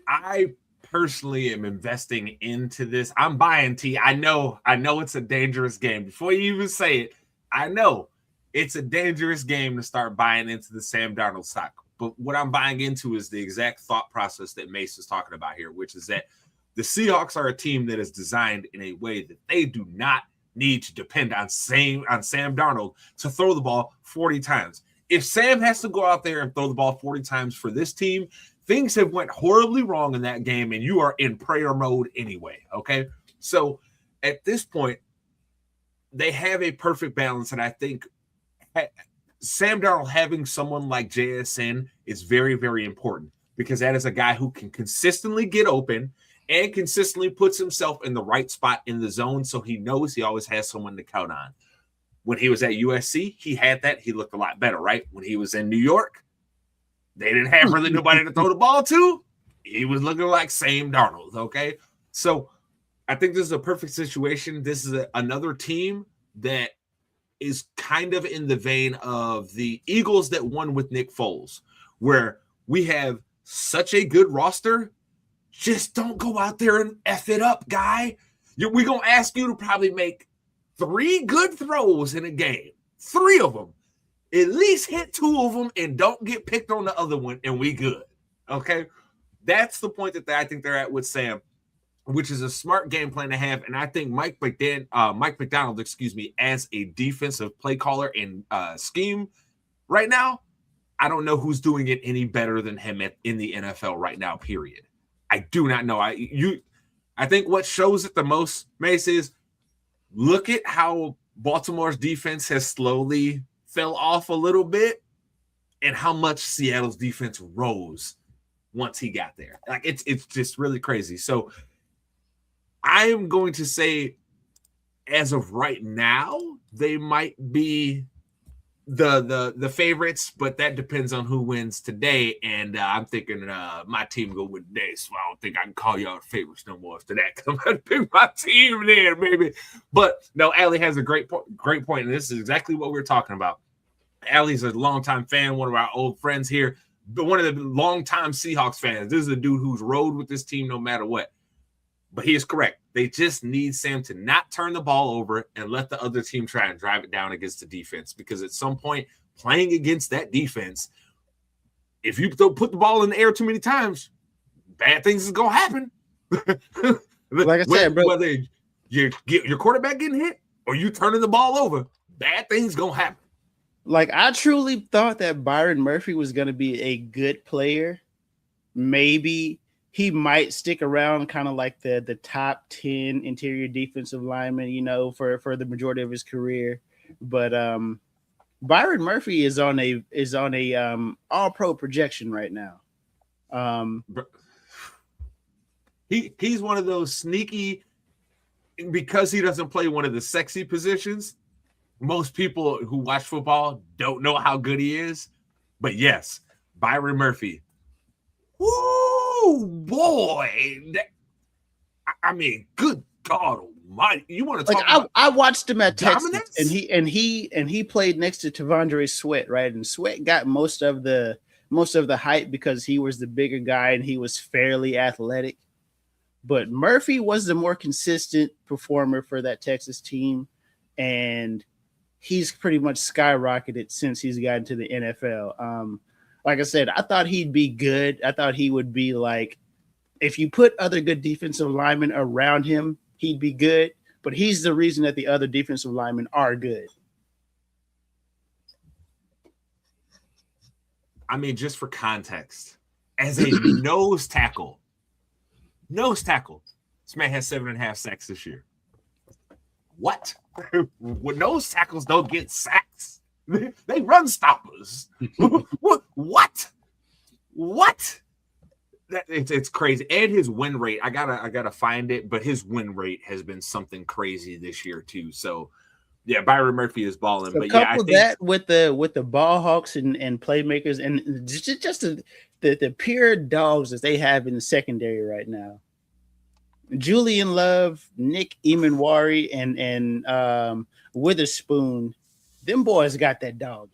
I personally am investing into this. I'm buying T. I know it's a dangerous game. Before you even say it, I know it's a dangerous game to start buying into the Sam Darnold stock. But what I'm buying into is the exact thought process that Mace is talking about here, which is that the Seahawks are a team that is designed in a way that they do not need to depend on Sam Darnold to throw the ball 40 times. If Sam has to go out there and throw the ball 40 times for this team, things have went horribly wrong in that game, and you are in prayer mode anyway, okay? So at this point, they have a perfect balance, and I think Sam Darnold having someone like JSN is very, very important because that is a guy who can consistently get open and consistently puts himself in the right spot in the zone, so he knows he always has someone to count on. When he was at USC, he had that. He looked a lot better, right? When he was in New York, they didn't have really nobody to throw the ball to. He was looking like Sam Darnold, okay? So I think this is a perfect situation. This is another team that is kind of in the vein of the Eagles that won with Nick Foles, where we have such a good roster. Just don't go out there and F it up, guy. We're going to ask you to probably make 3 good throws in a game. 3 of them. At least hit 2 of them and don't get picked on the other one, and we good. Okay? That's the point that I think they're at with Sam, which is a smart game plan to have. And I think Mike McDonald, as a defensive play caller and scheme right now, I don't know who's doing it any better than him in the NFL right now, period. I do not know. I think what shows it the most, Mace, is look at how Baltimore's defense has slowly fell off a little bit and how much Seattle's defense rose once he got there. Like it's just really crazy. So I am going to say, as of right now, they might be the favorites, but that depends on who wins today. And I'm thinking my team go win today, so I don't think I can call y'all favorites no more after that. I'm going to pick my team there, baby. But no, Allie has a great point, and this is exactly what we're talking about. Allie's a longtime fan, one of our old friends here, but one of the longtime Seahawks fans. This is a dude who's rode with this team no matter what. But he is correct. They just need Sam to not turn the ball over and let the other team try and drive it down against the defense. Because at some point, playing against that defense, if you don't put the ball in the air too many times, bad things is going to happen. Like I said, bro, whether your quarterback getting hit or you turning the ball over, bad things going to happen. Like, I truly thought that Byron Murphy was going to be a good player. Maybe he might stick around kind of like the top 10 interior defensive lineman, for the majority of his career. But Byron Murphy is on a all-pro projection right now. He's one of those sneaky, because he doesn't play one of the sexy positions. Most people who watch football don't know how good he is. But yes, Byron Murphy. Woo, boy. I mean, good God almighty. You want to talk about I watched him at dominance? Texas, and he played next to Tavondre Sweat, right? And Sweat got most of the hype because he was the bigger guy and he was fairly athletic. But Murphy was the more consistent performer for that Texas team, and he's pretty much skyrocketed since he's gotten to the NFL. Like I said, I thought he'd be good. I thought he would be like, if you put other good defensive linemen around him, he'd be good. But he's the reason that the other defensive linemen are good. I mean, just for context, as a nose tackle, this man has 7.5 sacks this year. What? When nose tackles don't get sacks, they run stoppers. What? It's crazy. And his win rate, I gotta find it, but his win rate has been something crazy this year too. So yeah, Byron Murphy is balling. So but yeah, I think that with the ball hawks and playmakers and just the pure dogs that they have in the secondary right now. Julian Love, Nick Emanwari, and Witherspoon, them boys got that dog.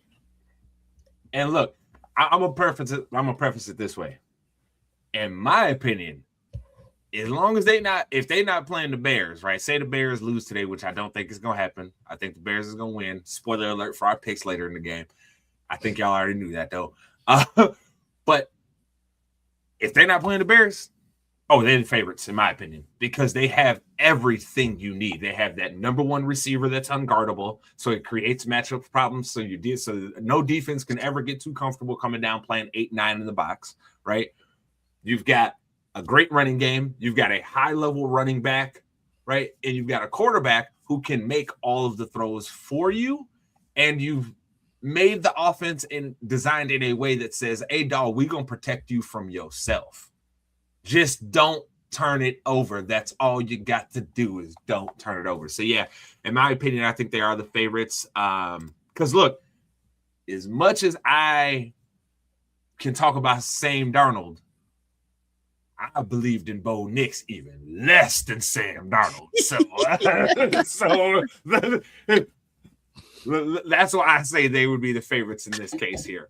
And look, I'm gonna preface it this way. In my opinion, as long as if they not playing the Bears, right? Say the Bears lose today, which I don't think is gonna happen. I think the Bears is gonna win. Spoiler alert for our picks later in the game. I think y'all already knew that though. But if they're not playing the Bears, they're the favorites in my opinion because they have everything you need. They have that number one receiver that's unguardable, so it creates matchup problems. So no defense can ever get too comfortable coming down playing 8-9 in the box, right? You've got a great running game. You've got a high-level running back, right? And you've got a quarterback who can make all of the throws for you. And you've made the offense and designed in a way that says, hey, dog, we're going to protect you from yourself. Just don't turn it over. That's all you got to do is don't turn it over. So, yeah, in my opinion, I think they are the favorites. Because, look, as much as I can talk about Sam Darnold, I believed in Bo Nix even less than Sam Darnold. So that's why I say they would be the favorites in this case here.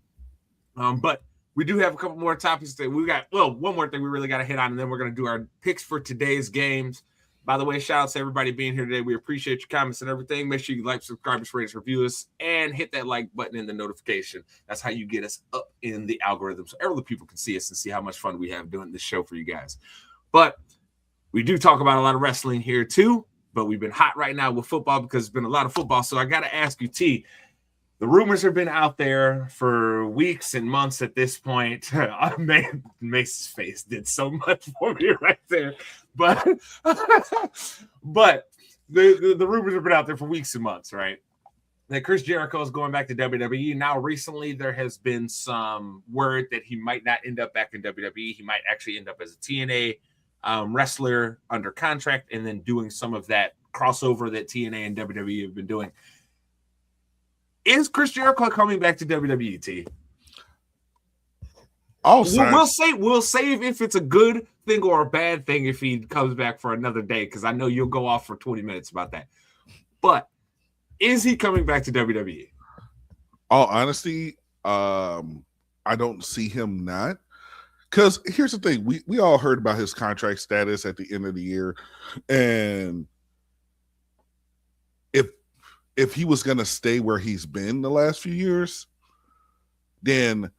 But we do have a couple more topics that we got. Well, one more thing we really got to hit on, and then we're going to do our picks for today's games. By the way, shout out to everybody being here today. We appreciate your comments and everything. Make sure you like, subscribe, rate us, review us, and hit that like button and the notification. That's how you get us up in the algorithm so other people can see us and see how much fun we have doing this show for you guys. But we do talk about a lot of wrestling here too, but we've been hot right now with football because there's been a lot of football. So I got to ask you, T, the rumors have been out there for weeks and months at this point. Man, Mace's face did so much for me right there. But the rumors have been out there for weeks and months, right? That Chris Jericho is going back to WWE. Now, recently, there has been some word that he might not end up back in WWE. He might actually end up as a TNA wrestler under contract and then doing some of that crossover that TNA and WWE have been doing. Is Chris Jericho coming back to WWE, T? We'll save if it's a good thing or a bad thing if he comes back for another day, because I know you'll go off for 20 minutes about that. But is he coming back to WWE? All honesty, I don't see him not. Because here's the thing. We all heard about his contract status at the end of the year. And if he was going to stay where he's been the last few years, then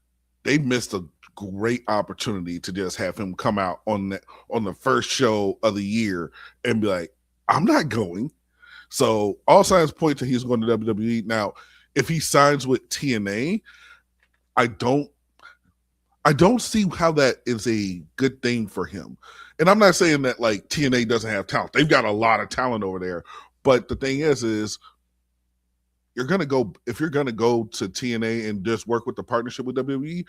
they missed a great opportunity to just have him come out on the first show of the year and be like, I'm not going. So all signs point to he's going to WWE. Now, if he signs with TNA, I don't see how that is a good thing for him. And I'm not saying that like TNA doesn't have talent. They've got a lot of talent over there. But the thing is if you're going to go to TNA and just work with the partnership with WWE,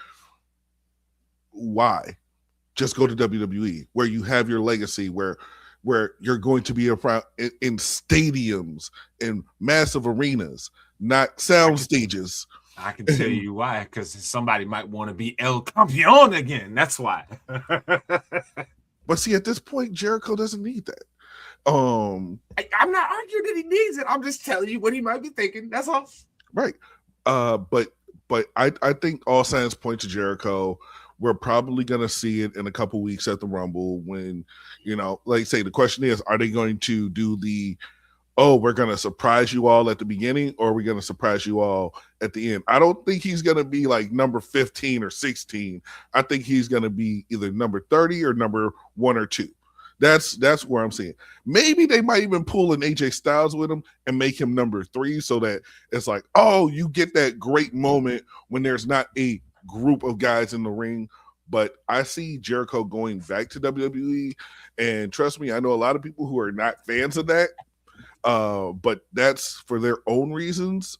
why? Just go to WWE where you have your legacy, where you're going to be in stadiums, in massive arenas, not sound stages. I can tell you why, because somebody might want to be El Campeón again. That's why. But see, at this point, Jericho doesn't need that. I'm not arguing that he needs it. I'm just telling you what he might be thinking. That's all. Right. But I think all signs point to Jericho. We're probably going to see it in a couple weeks at the Rumble when, like say the question is, are they going to do we're going to surprise you all at the beginning, or are we going to surprise you all at the end? I don't think he's going to be like number 15 or 16. I think he's going to be either number 30 or number 1 or 2. That's where I'm seeing. Maybe they might even pull an AJ Styles with him and make him number 3 so that it's like, you get that great moment when there's not a group of guys in the ring. But I see Jericho going back to WWE, and trust me, I know a lot of people who are not fans of that, but that's for their own reasons,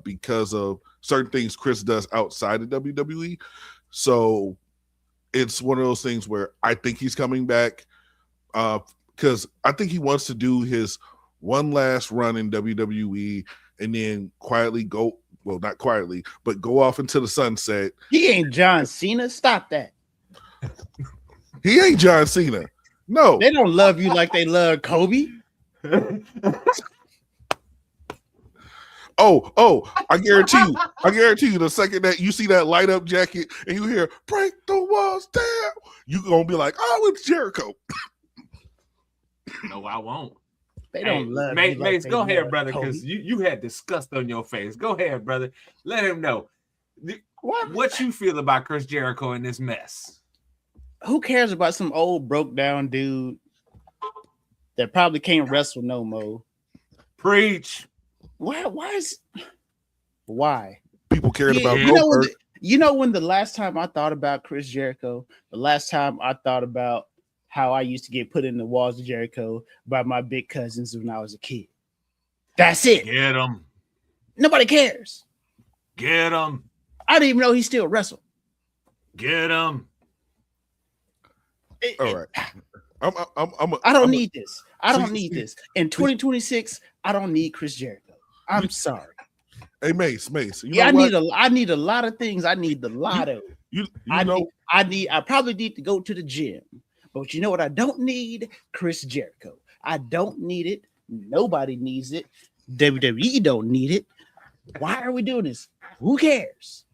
because of certain things Chris does outside of WWE. So it's one of those things where I think he's coming back, because I think he wants to do his one last run in WWE and then quietly go. Well, not quietly, but go off into the sunset. He ain't John Cena. Stop that. He ain't John Cena. No. They don't love you like they love Kobe. I guarantee you, the second that you see that light up jacket and you hear break the walls down, you gonna be like, oh, it's Jericho. No, I won't. They don't love Mace, you like they go ahead, love brother, Kobe. because you had disgust on your face. Go ahead, brother. Let him know what you feel about Chris Jericho in this mess. Who cares about some old broke down dude that probably can't wrestle no more? Preach. Why? People cared about Goldberg. When the last time I thought about Chris Jericho, the last time I thought about how I used to get put in the walls of Jericho by my big cousins when I was a kid. That's it. Get him. Nobody cares. Get him. I didn't even know he still wrestled. Get him. All right. I don't need this. I don't need this. In 2026, I don't need Chris Jericho. I'm sorry. Hey, Mace. I need a lot of things. I need the lotto. I probably need to go to the gym. But you know what I don't need? Chris Jericho. I don't need it. Nobody needs it. WWE don't need it. Why are we doing this? Who cares?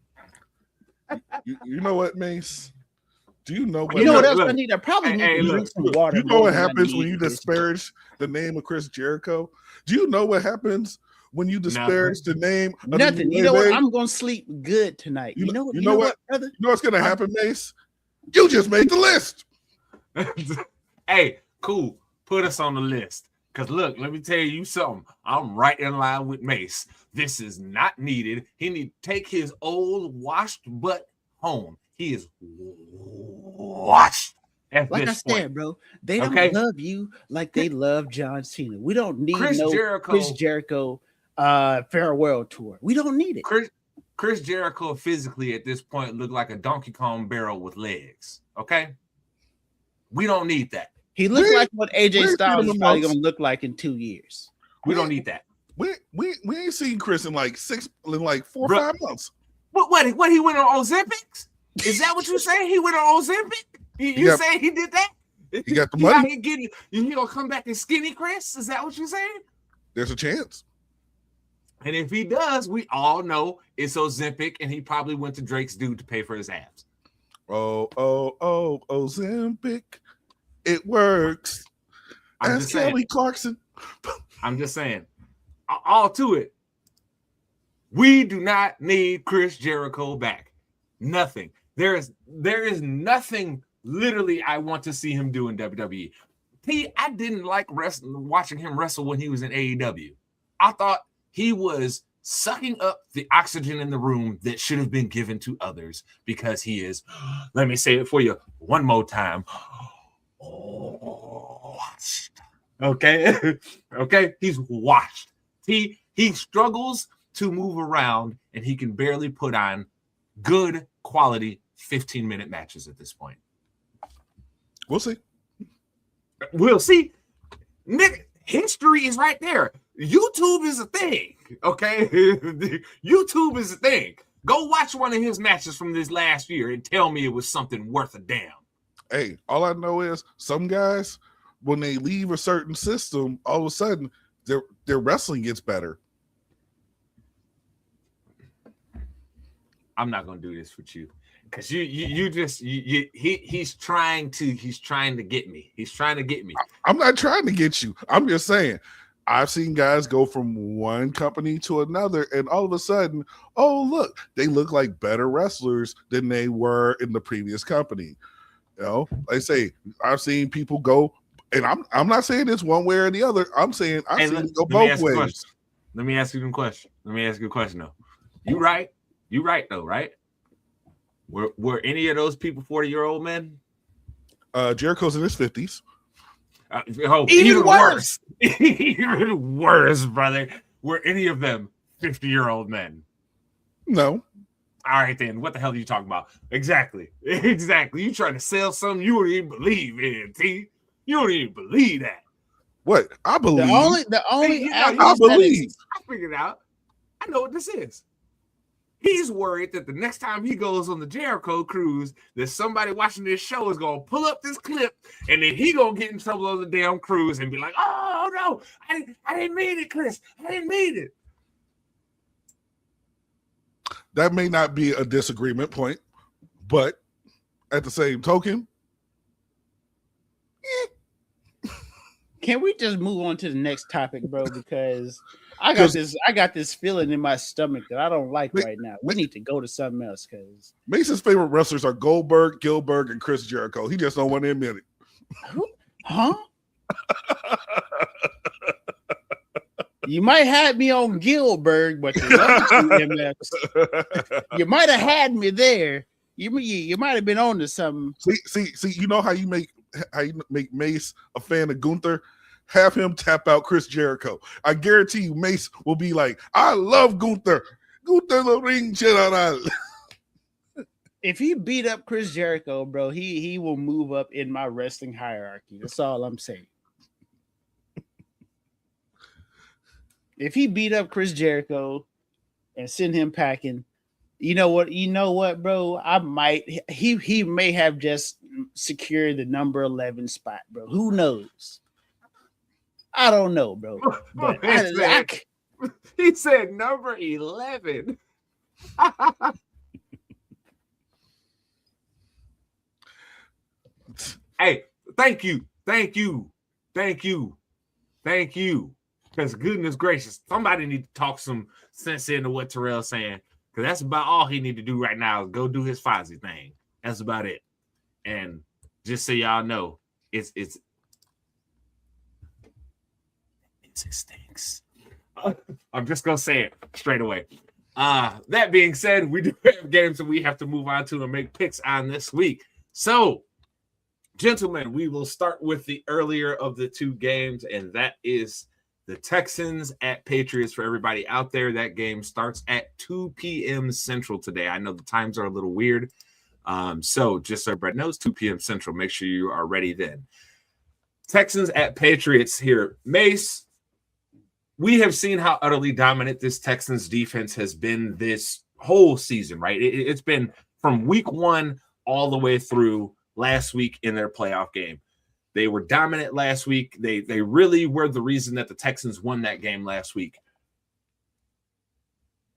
You know what, Mace? Do you know what? You know what else I need? I probably need to drink some water. You know what happens when you disparage the name of Chris Jericho? Do you know what happens when you disparage the name? Nothing. You know what? I'm gonna sleep good tonight. You know what, brother? You know what's gonna happen, Mace? You just made the list. Hey, cool. Put us on the list. Because look, let me tell you something. I'm right in line with Mace. This is not needed. He need to take his old washed butt home. He is washed. Like I said, bro, they don't love you like they love John Cena. We don't need Chris Jericho farewell tour. We don't need it. Chris Jericho physically at this point looked like a Donkey Kong barrel with legs. Okay? We don't need that. He looks like what AJ Styles is probably gonna look like in 2 years. We don't need that. We ain't seen Chris in like 4 or 5 months. What he went on Ozempics? Is that what you saying? He went on Ozempic? You saying he did that? He got the money. You gonna come back as skinny Chris? Is that what you're saying? There's a chance. And if he does, we all know it's Ozempic, and he probably went to Drake's dude to pay for his abs. Oh, Ozempic. It works. Ask Kelly Clarkson. I'm just saying. All to it. We do not need Chris Jericho back. Nothing. There is nothing literally I want to see him do in WWE. I didn't like watching him wrestle when he was in AEW. I thought he was sucking up the oxygen in the room that should have been given to others because he is, let me say it for you one more time. Washed. Okay. He's washed. He struggles to move around and he can barely put on good quality 15-minute matches at this point. We'll see. Nick, history is right there. YouTube is a thing. Okay. YouTube is a thing. Go watch one of his matches from this last year and tell me it was something worth a damn. Hey, all I know is some guys, when they leave a certain system, all of a sudden their wrestling gets better. I'm not gonna do this with you because he's trying to get me. He's trying to get me. I'm not trying to get you. I'm just saying I've seen guys go from one company to another, and all of a sudden, oh look, they look like better wrestlers than they were in the previous company. You know, like I say, I've seen people go, and I'm not saying this one way or the other. I'm saying I've seen it go both ways. Let me ask you a question though. You right though, right? Were any of those people 40-year-old men? Jericho's in his 50s. Even worse. Even worse, brother. Were any of them 50-year-old men? No. All right, then. What the hell are you talking about? Exactly. You trying to sell something you don't even believe in, T. You don't even believe that. What? I believe. The only I believe. I figured it out. I know what this is. He's worried that the next time he goes on the Jericho cruise, that somebody watching this show is going to pull up this clip, and then he going to get in trouble on the damn cruise and be like, oh, no, I didn't mean it, Chris. I didn't mean it. That may not be a disagreement point, but at the same token, Can we just move on to the next topic, bro? Because I got this feeling in my stomach that I don't like right now. We need to go to something else. Because Mason's favorite wrestlers are Goldberg, Gilbert, and Chris Jericho. He just don't want to admit it. Huh? You might have me on Gilbert, but the other two MFs, you might have had me there. You might have been on to something. See. You know how you make Mace a fan of Gunther? Have him tap out Chris Jericho. I guarantee you, Mace will be like, "I love Gunther. Gunther the ring general." If he beat up Chris Jericho, bro, he will move up in my wrestling hierarchy. That's all I'm saying. If he beat up Chris Jericho and send him packing, you know what, bro? He may have just secured the number 11 spot, bro. Who knows? I don't know, bro. But he said number 11. Hey, thank you. Because goodness gracious, somebody need to talk some sense into what Terrell's saying. Because that's about all he need to do right now is go do his Fozzy thing. That's about it. And just so y'all know, it stinks. I'm just gonna say it straight away. That being said, we do have games that we have to move on to and make picks on this week. So, gentlemen, we will start with the earlier of the two games, and that is the Texans at Patriots. For everybody out there, that game starts at 2 p.m. Central today. I know the times are a little weird. So just so everybody knows, 2 p.m. Central. Make sure you are ready then. Texans at Patriots here. Mace, we have seen how utterly dominant this Texans defense has been this whole season, right? It's been from week 1 all the way through last week in their playoff game. They were dominant last week. They really were the reason that the Texans won that game last week.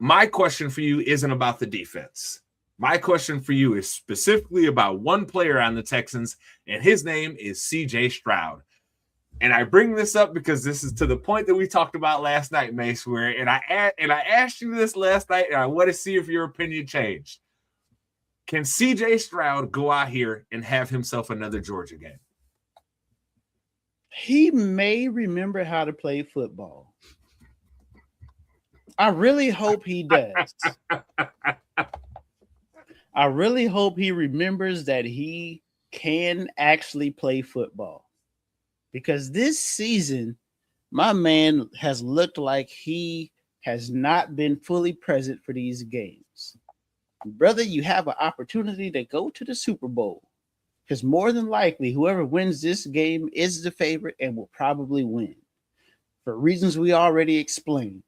My question for you isn't about the defense. My question for you is specifically about one player on the Texans, and his name is C.J. Stroud. And I bring this up because this is to the point that we talked about last night, Mace, and I asked you this last night, and I want to see if your opinion changed. Can C.J. Stroud go out here and have himself another Georgia game? He may remember how to play football. I really hope he does. I really hope he remembers that he can actually play football. Because this season, my man has looked like he has not been fully present for these games. Brother, you have an opportunity to go to the Super Bowl. Because more than likely, whoever wins this game is the favorite and will probably win. For reasons we already explained.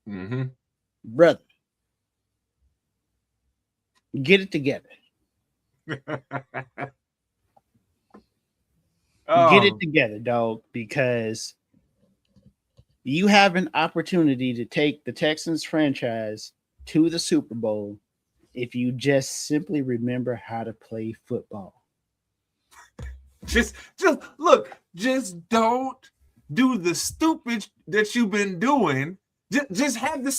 Mm-hmm. Brother, get it together. Get it together, dog, because you have an opportunity to take the Texans franchise to the Super Bowl if you just simply remember how to play football. Just don't do the stupid that you've been doing. Just have that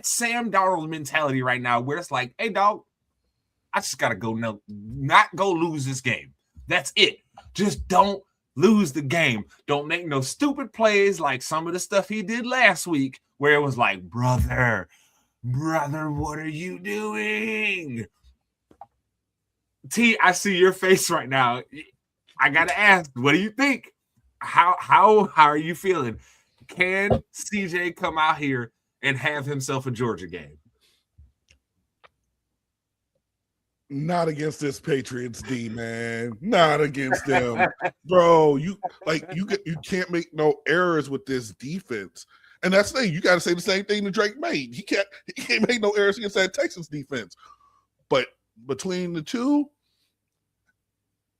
Sam Darnold mentality right now where it's like, hey, dog, I just got to not go lose this game. That's it. Just don't lose the game. Don't make no stupid plays like some of the stuff he did last week where it was like, brother, what are you doing? T, I see your face right now. I got to ask, what do you think? How are you feeling? Can CJ come out here and have himself a Georgia game? Not against this Patriots D, man. Not against them, bro. You can't make no errors with this defense. And that's the thing. You got to say the same thing that Drake made. He can't make no errors against that Texans defense. But between the two,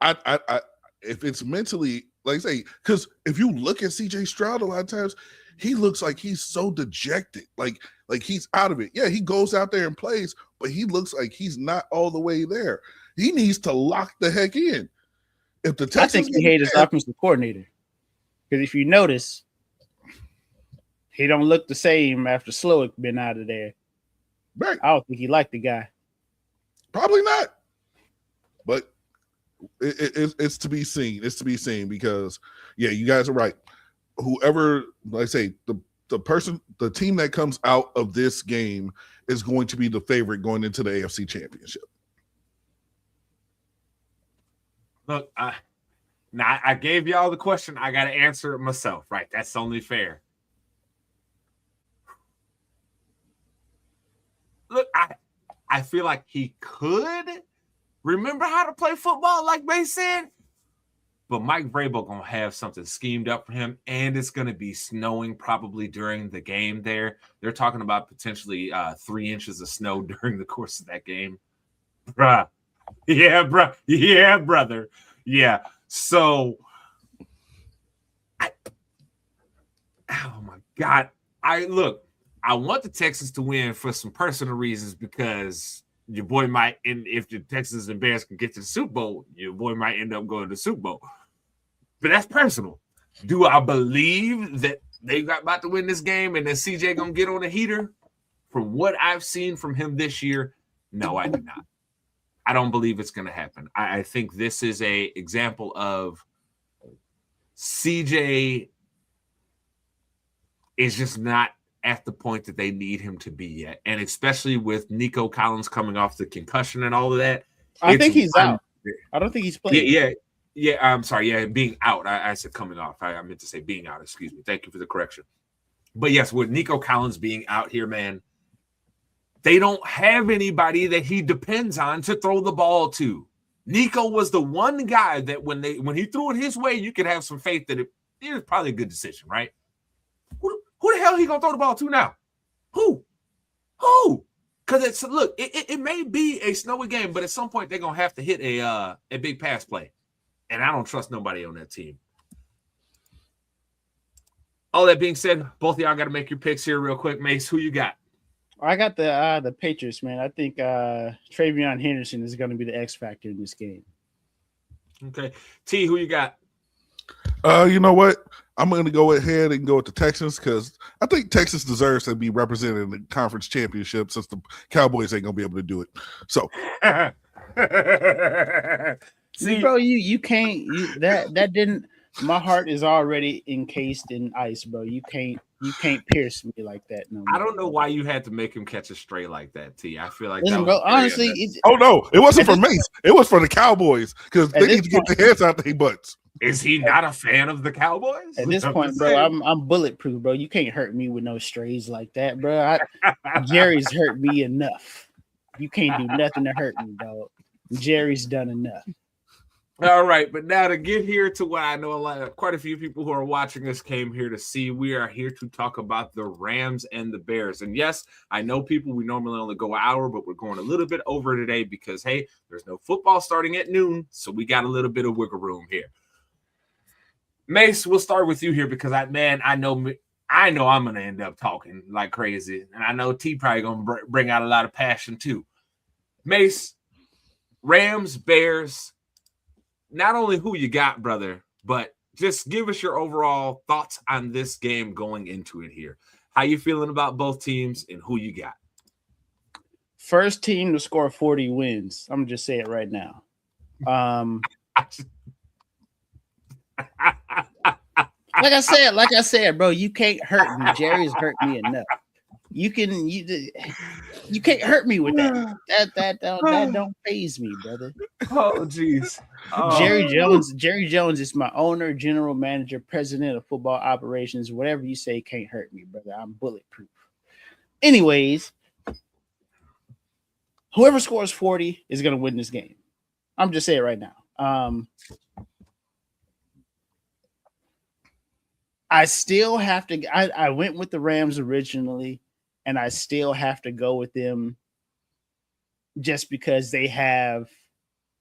I if it's mentally, like I say, because if you look at CJ Stroud a lot of times, he looks like he's so dejected, like he's out of it. Yeah, he goes out there and plays, but he looks like he's not all the way there. He needs to lock the heck in. If the Texans, I think he hates his offensive coordinator, because if you notice, he don't look the same after Slowick been out of there. Right. I don't think he liked the guy. Probably not. But it's to be seen. It's to be seen because, yeah, you guys are right. Whoever, like I say, the team that comes out of this game is going to be the favorite going into the AFC Championship. Look, I gave y'all the question. I got to answer it myself, right? That's only fair. Look, I feel like he could remember how to play football, like May said. But Mike Vrabel going to have something schemed up for him, and it's going to be snowing probably during the game there. They're talking about potentially 3 inches of snow during the course of that game. Bruh. Yeah, bruh. Yeah, brother. Yeah. So, oh, my God. I want the Texans to win for some personal reasons because your boy might, and if the Texans and Bears can get to the Super Bowl, your boy might end up going to the Super Bowl. But that's personal. Do I believe that they got about to win this game and that CJ gonna get on a heater? From what I've seen from him this year, no, I do not. I don't believe it's gonna happen. I think this is a example of CJ is just not at the point that they need him to be yet. And especially with Nico Collins coming off the concussion and all of that. I think he's out. I don't think he's playing. Yeah, I'm sorry. Yeah, being out. I said coming off. I meant to say being out. Excuse me. Thank you for the correction. But yes, with Nico Collins being out here, man, they don't have anybody that he depends on to throw the ball to. Nico was the one guy that when he threw it his way, you could have some faith that it was probably a good decision, right? Who the hell he gonna throw the ball to now? Who? Because it may be a snowy game, but at some point they're gonna have to hit a big pass play, and I don't trust nobody on that team. All that being said, both of y'all got to make your picks here real quick. Mace, who you got? I got the Patriots, man. I think Travion Henderson is going to be the X factor in this game. Okay, T, who you got? You know what? I'm going to go ahead and go with the Texans because I think Texas deserves to be represented in the conference championship since the Cowboys ain't going to be able to do it. So, see, bro, you can't. That didn't. My heart is already encased in ice, bro. You can't pierce me like that. No, I don't know why you had to make him catch a stray like that, T. I feel like listen, bro. Honestly, no, it wasn't for Mace. It was for the Cowboys because they need to get their heads out their butts. Is he not a fan of the Cowboys? At this point, bro, I'm bulletproof, bro. You can't hurt me with no strays like that, bro. Jerry's hurt me enough. You can't do nothing to hurt me, dog. Jerry's done enough. All right, but now to get here to what I know quite a few people who are watching us came here to see, we are here to talk about the Rams and the Bears. And yes, I know people, we normally only go an hour, but we're going a little bit over today because, hey, there's no football starting at noon, so we got a little bit of wiggle room here. Mace, we'll start with you here because I know I'm going to end up talking like crazy, and I know T probably going to bring out a lot of passion too. Mace, Rams, Bears, not only who you got, brother, but just give us your overall thoughts on this game going into it here. How you feeling about both teams and who you got? First team to score 40 wins. I'm going to just say it right now. Like I said, bro, you can't hurt me. Jerry's hurt me enough. You can't hurt me with that. That don't faze me, brother. Oh, jeez. Oh. Jerry Jones is my owner, general manager, president of football operations. Whatever you say can't hurt me, brother. I'm bulletproof. Anyways, whoever scores 40 is going to win this game. I'm just saying it right now. I still have to. I went with the Rams originally, and I still have to go with them just because they have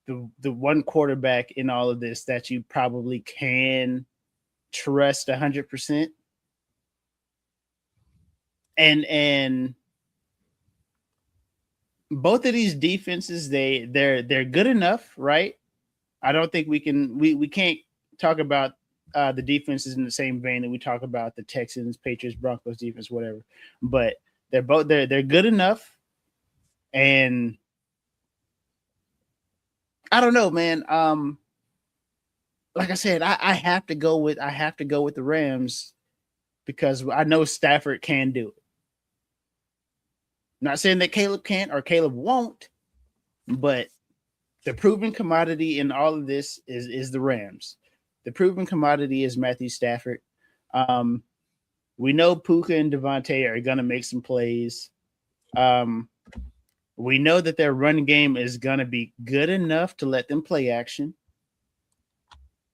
the one quarterback in all of this that you probably can trust 100%. And both of these defenses, they're good enough, right? I don't think we can't talk about the defenses in the same vein that we talk about the Texans, Patriots, Broncos defense, whatever. But they're good enough, and I don't know, man. Like I said, I have to go with the Rams because I know Stafford can do it. Not saying that Caleb can't or Caleb won't, but the proven commodity in all of this is the Rams. The proven commodity is Matthew Stafford. We know Puka and Devontae are going to make some plays. We know that their run game is going to be good enough to let them play action.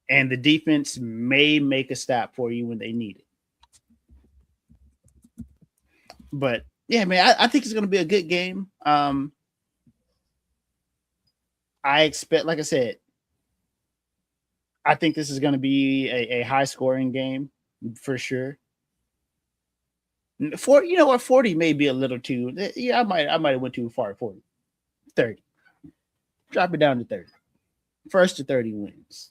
And the defense may make a stop for you when they need it. But, yeah, man, I think it's going to be a good game. I expect, like I said, I think this is going to be a high-scoring game for sure. 40 may be a little too. Yeah, I might have went too far at 40. 30. Drop it down to 30. First to 30 wins.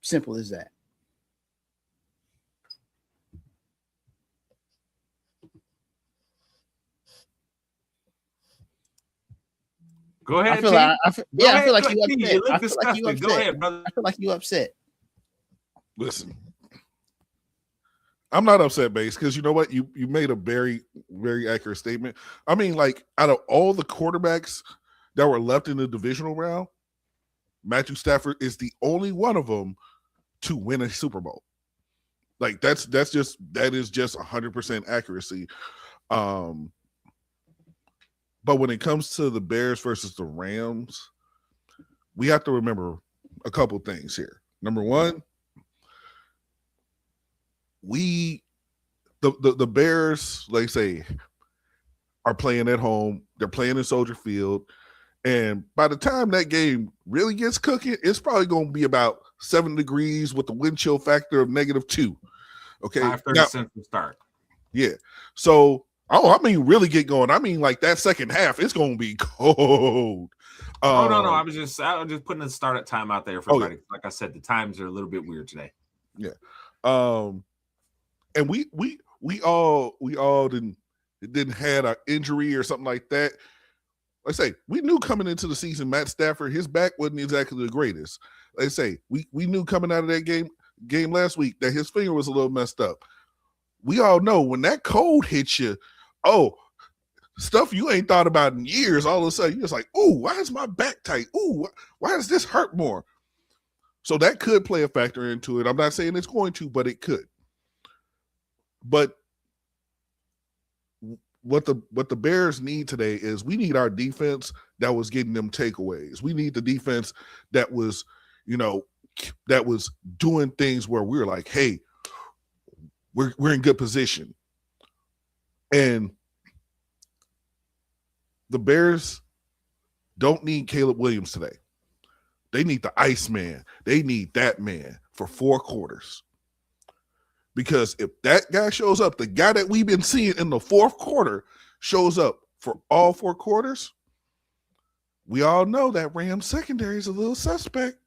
Simple as that. Go ahead. I feel like you upset. Go ahead, brother. I feel like you upset. Listen, I'm not upset, Base, because you know what? You made a very, very accurate statement. I mean, like, out of all the quarterbacks that were left in the divisional round, Matthew Stafford is the only one of them to win a Super Bowl. Like, that is just 100% accuracy. But when it comes to the Bears versus the Rams, we have to remember a couple things here. Number one, the Bears, like I say, are playing at home. They're playing in Soldier Field. And by the time that game really gets cooking, it's probably going to be about 7 degrees with the wind chill factor of -2. Okay. 5:30 Central start. Yeah. So, I mean, really get going. I mean, like that second half, it's going to be cold. No. I was just putting the start at time out there for everybody. Yeah. Like I said, the times are a little bit weird today. Yeah. And we all didn't had an injury or something like that. Like I say, we knew coming into the season, Matt Stafford, his back wasn't exactly the greatest. Like I say, we knew coming out of that game last week that his finger was a little messed up. We all know when that cold hits you, stuff you ain't thought about in years, all of a sudden you're just like, ooh, why is my back tight? Ooh, why does this hurt more? So that could play a factor into it. I'm not saying it's going to, but it could. But what the Bears need today is we need our defense that was getting them takeaways. We need the defense that was, that was doing things where we're like, hey, we're in good position. And the Bears don't need Caleb Williams today. They need the Iceman. They need that man for 4 quarters. Because if that guy shows up, the guy that we've been seeing in the 4th quarter shows up for all 4 quarters, we all know that Rams secondary is a little suspect.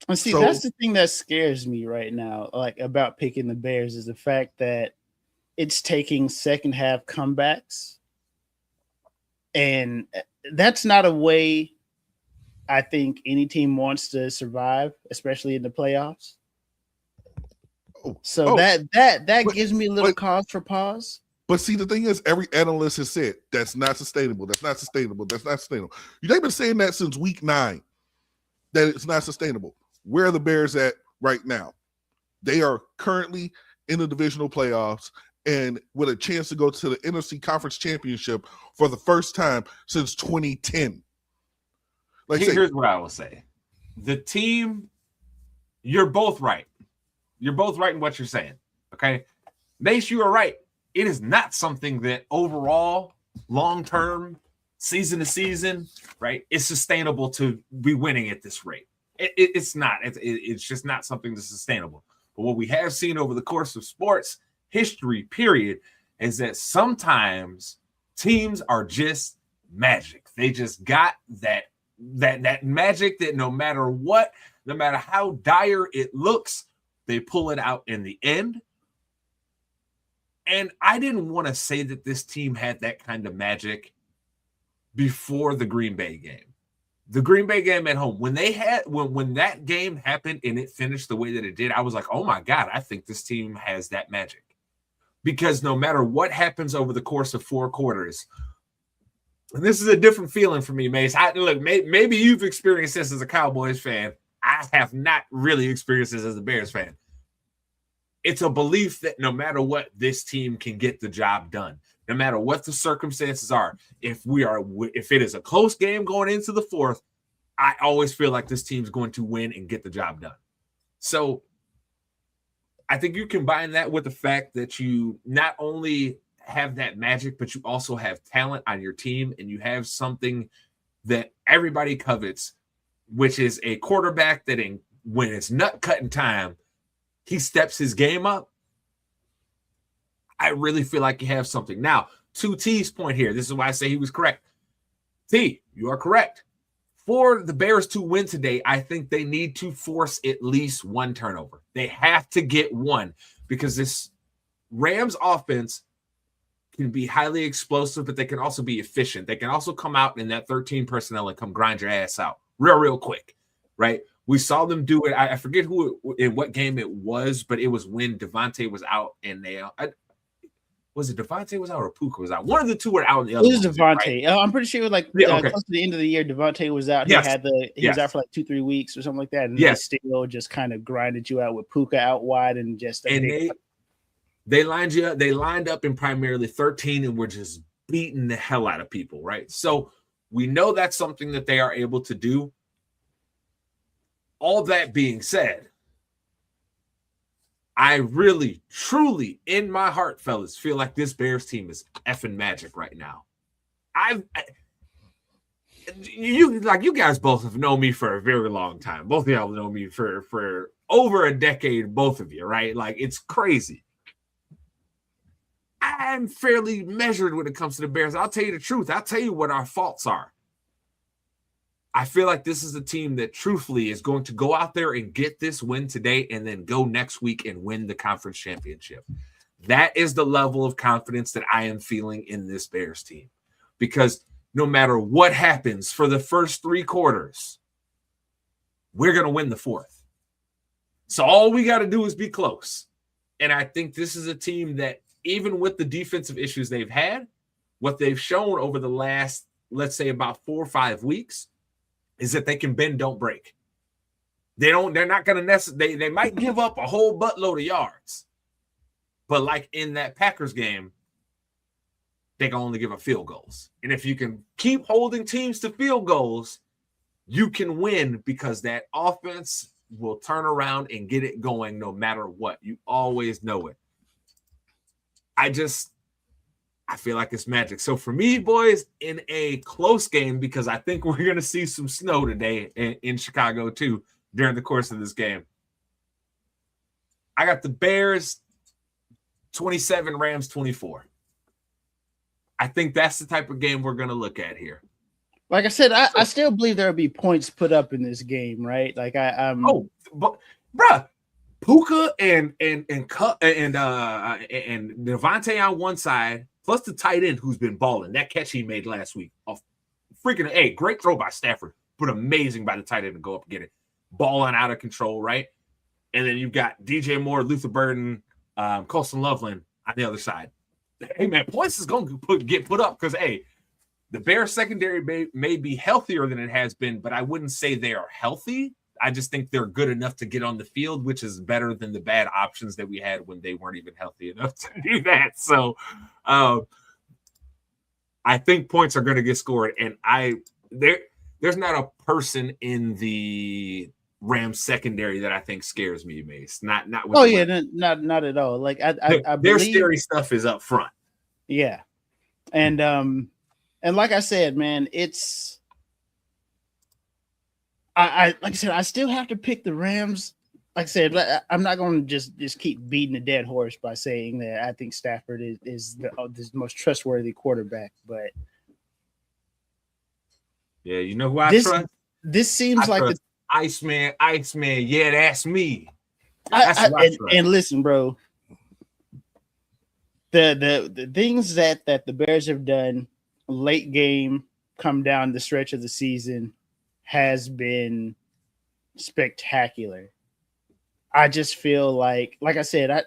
And see, that's the thing that scares me right now, like about picking the Bears, is the fact that it's taking second half comebacks. And that's not a way I think any team wants to survive, especially in the playoffs. So that gives me a little cause for pause. But see, the thing is, every analyst has said that's not sustainable. That's not sustainable. That's not sustainable. They've been saying that since week 9, that it's not sustainable. Where are the Bears at right now? They are currently in the divisional playoffs and with a chance to go to the NFC Conference Championship for the first time since 2010. Here's what I will say. The team, you're both right. You're both right in what you're saying. Okay. Mace, you are right. It is not something that overall, long-term, season to season, right, is sustainable to be winning at this rate. It's not. It's just not something that's sustainable. But what we have seen over the course of sports history, period, is that sometimes teams are just magic. They just got that magic that no matter what, no matter how dire it looks, they pull it out in the end. And I didn't want to say that this team had that kind of magic before the Green Bay game. The Green Bay game at home, when that game happened and it finished the way that it did, I was like, oh my God, I think this team has that magic. Because no matter what happens over the course of 4 quarters, and this is a different feeling for me, Mace. Look, maybe you've experienced this as a Cowboys fan. I have not really experienced this as a Bears fan. It's a belief that no matter what, this team can get the job done. No matter what the circumstances are, if it is a close game going into the 4th, I always feel like this team's going to win and get the job done. So I think you combine that with the fact that you not only have that magic, but you also have talent on your team, and you have something that everybody covets, which is a quarterback that when it's nut cutting time, he steps his game up. I really feel like you have something. Now, to T's point here, this is why I say he was correct. T, you are correct. For the Bears to win today, I think they need to force at least 1 turnover. They have to get 1, because this Rams offense can be highly explosive, but they can also be efficient. They can also come out in that 13 personnel and come grind your ass out real quick, right? We saw them do it. I forget in what game it was, but it was when Devontae was out and was it Devontae was out or Puka was out? One of the two were out. And the other it was Devontae. Right? I'm pretty sure it was close to the end of the year. Devontae was out. Yes. He was out for like 2-3 weeks or something like that. And they still just kind of grinded you out with Puka out wide and just. They lined up in primarily 13 and were just beating the hell out of people, right? So we know that's something that they are able to do. All that being said, I really, truly, in my heart, fellas, feel like this Bears team is effing magic right now. You guys both have known me for a very long time. Both of y'all know me for over a decade, both of you, right? Like, it's crazy. I'm fairly measured when it comes to the Bears. I'll tell you the truth. I'll tell you what our faults are. I feel like this is a team that truthfully is going to go out there and get this win today and then go next week and win the conference championship. That is the level of confidence that I am feeling in this Bears team, because no matter what happens for the first 3 quarters, we're going to win the 4th. So all we got to do is be close. And I think this is a team that, even with the defensive issues they've had, what they've shown over the last, let's say, about 4 or 5 weeks, is that they can bend, don't break. They're not going to necessarily, they might give up a whole buttload of yards. But like in that Packers game, they can only give up field goals. And if you can keep holding teams to field goals, you can win, because that offense will turn around and get it going no matter what. You always know it. I feel like it's magic. So for me, boys, in a close game, because I think we're going to see some snow today in Chicago too during the course of this game, I got the Bears 27, Rams 24. I think that's the type of game we're going to look at here. Like I said, I still believe there'll be points put up in this game, right? Like but bruh, Puka and Devontae on one side, plus the tight end who's been balling. That catch he made last week, great throw by Stafford, but amazing by the tight end to go up and get it. Balling out of control, right? And then you've got DJ Moore, Luther Burden, Colston Loveland on the other side. Hey man, points is going to get put up, because the Bears secondary may be healthier than it has been, but I wouldn't say they are healthy. I just think they're good enough to get on the field, which is better than the bad options that we had when they weren't even healthy enough to do that. So I think points are going to get scored. And there's not a person in the Rams secondary that I think scares me, Mace. Not with Oh the yeah, Rams. not at all. Like I Their believe, scary stuff is up front. yeah, and like I said, man, it's I like I said, I still have to pick the Rams. Like I said, I'm not going to just keep beating a dead horse by saying that I think Stafford is the most trustworthy quarterback. But Yeah, you know who I this trust? this seems I like trust Iceman. Yeah, that's me. That's who I trust. and listen, bro. The things that the Bears have done late game, come down the stretch of the season, has been spectacular. I just feel like I said,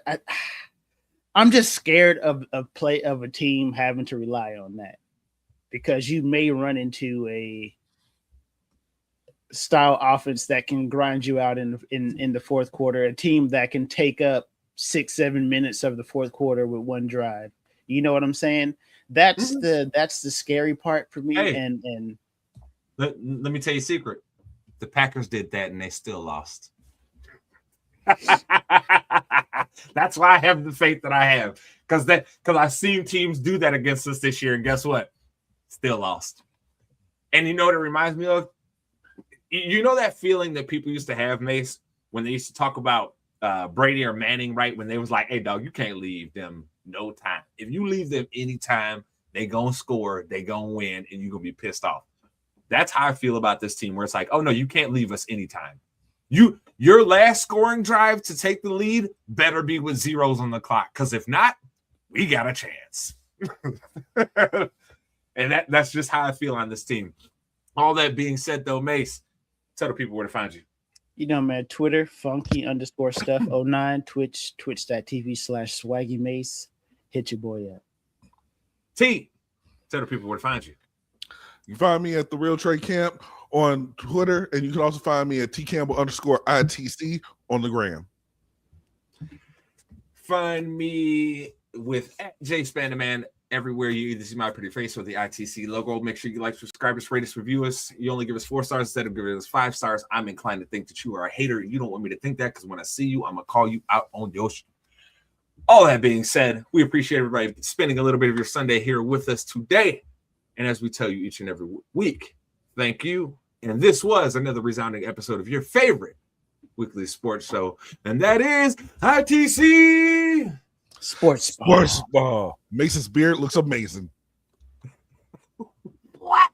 I'm just scared of a team having to rely on that, because you may run into a style offense that can grind you out in the fourth quarter, a team that can take up 6-7 minutes of the fourth quarter with one drive. You know what I'm saying? That's the scary part for me. Hey. And let me tell you a secret. The Packers did that and they still lost. That's why I have the faith that I have, because I've seen teams do that against us this year, and guess what? Still lost. And you know what it reminds me of? You know that feeling that people used to have, Mace, when they used to talk about Brady or Manning, right? When they was like, hey, dog, you can't leave them no time. If you leave them anytime, they gonna score, they gonna win, and you're gonna be pissed off. That's how I feel about this team, where it's like, oh no, you can't leave us anytime. Your last scoring drive to take the lead better be with zeros on the clock, because if not, we got a chance. And that's just how I feel on this team. All that being said, though, Mace, tell the people where to find you. You know, man, Twitter, funky_stuff09, twitch.tv/swaggymace. Hit your boy up. T, tell the people where to find you. You can find me at The Real Trey Camp on Twitter, and you can also find me at tcampbell_ITC on the gram. Find me with @JSpanderman everywhere you either see my pretty face or the ITC logo. Make sure you like, subscribe us, rate us, review us. You only give us 4 stars instead of giving us 5 stars. I'm inclined to think that you are a hater. You don't want me to think that, because when I see you, I'm going to call you out on your shit. All that being said, we appreciate everybody spending a little bit of your Sunday here with us today. And as we tell you each and every week, thank you. And this was another resounding episode of your favorite weekly sports show, and that is ITC Sportsball. Mason's beard looks amazing. What?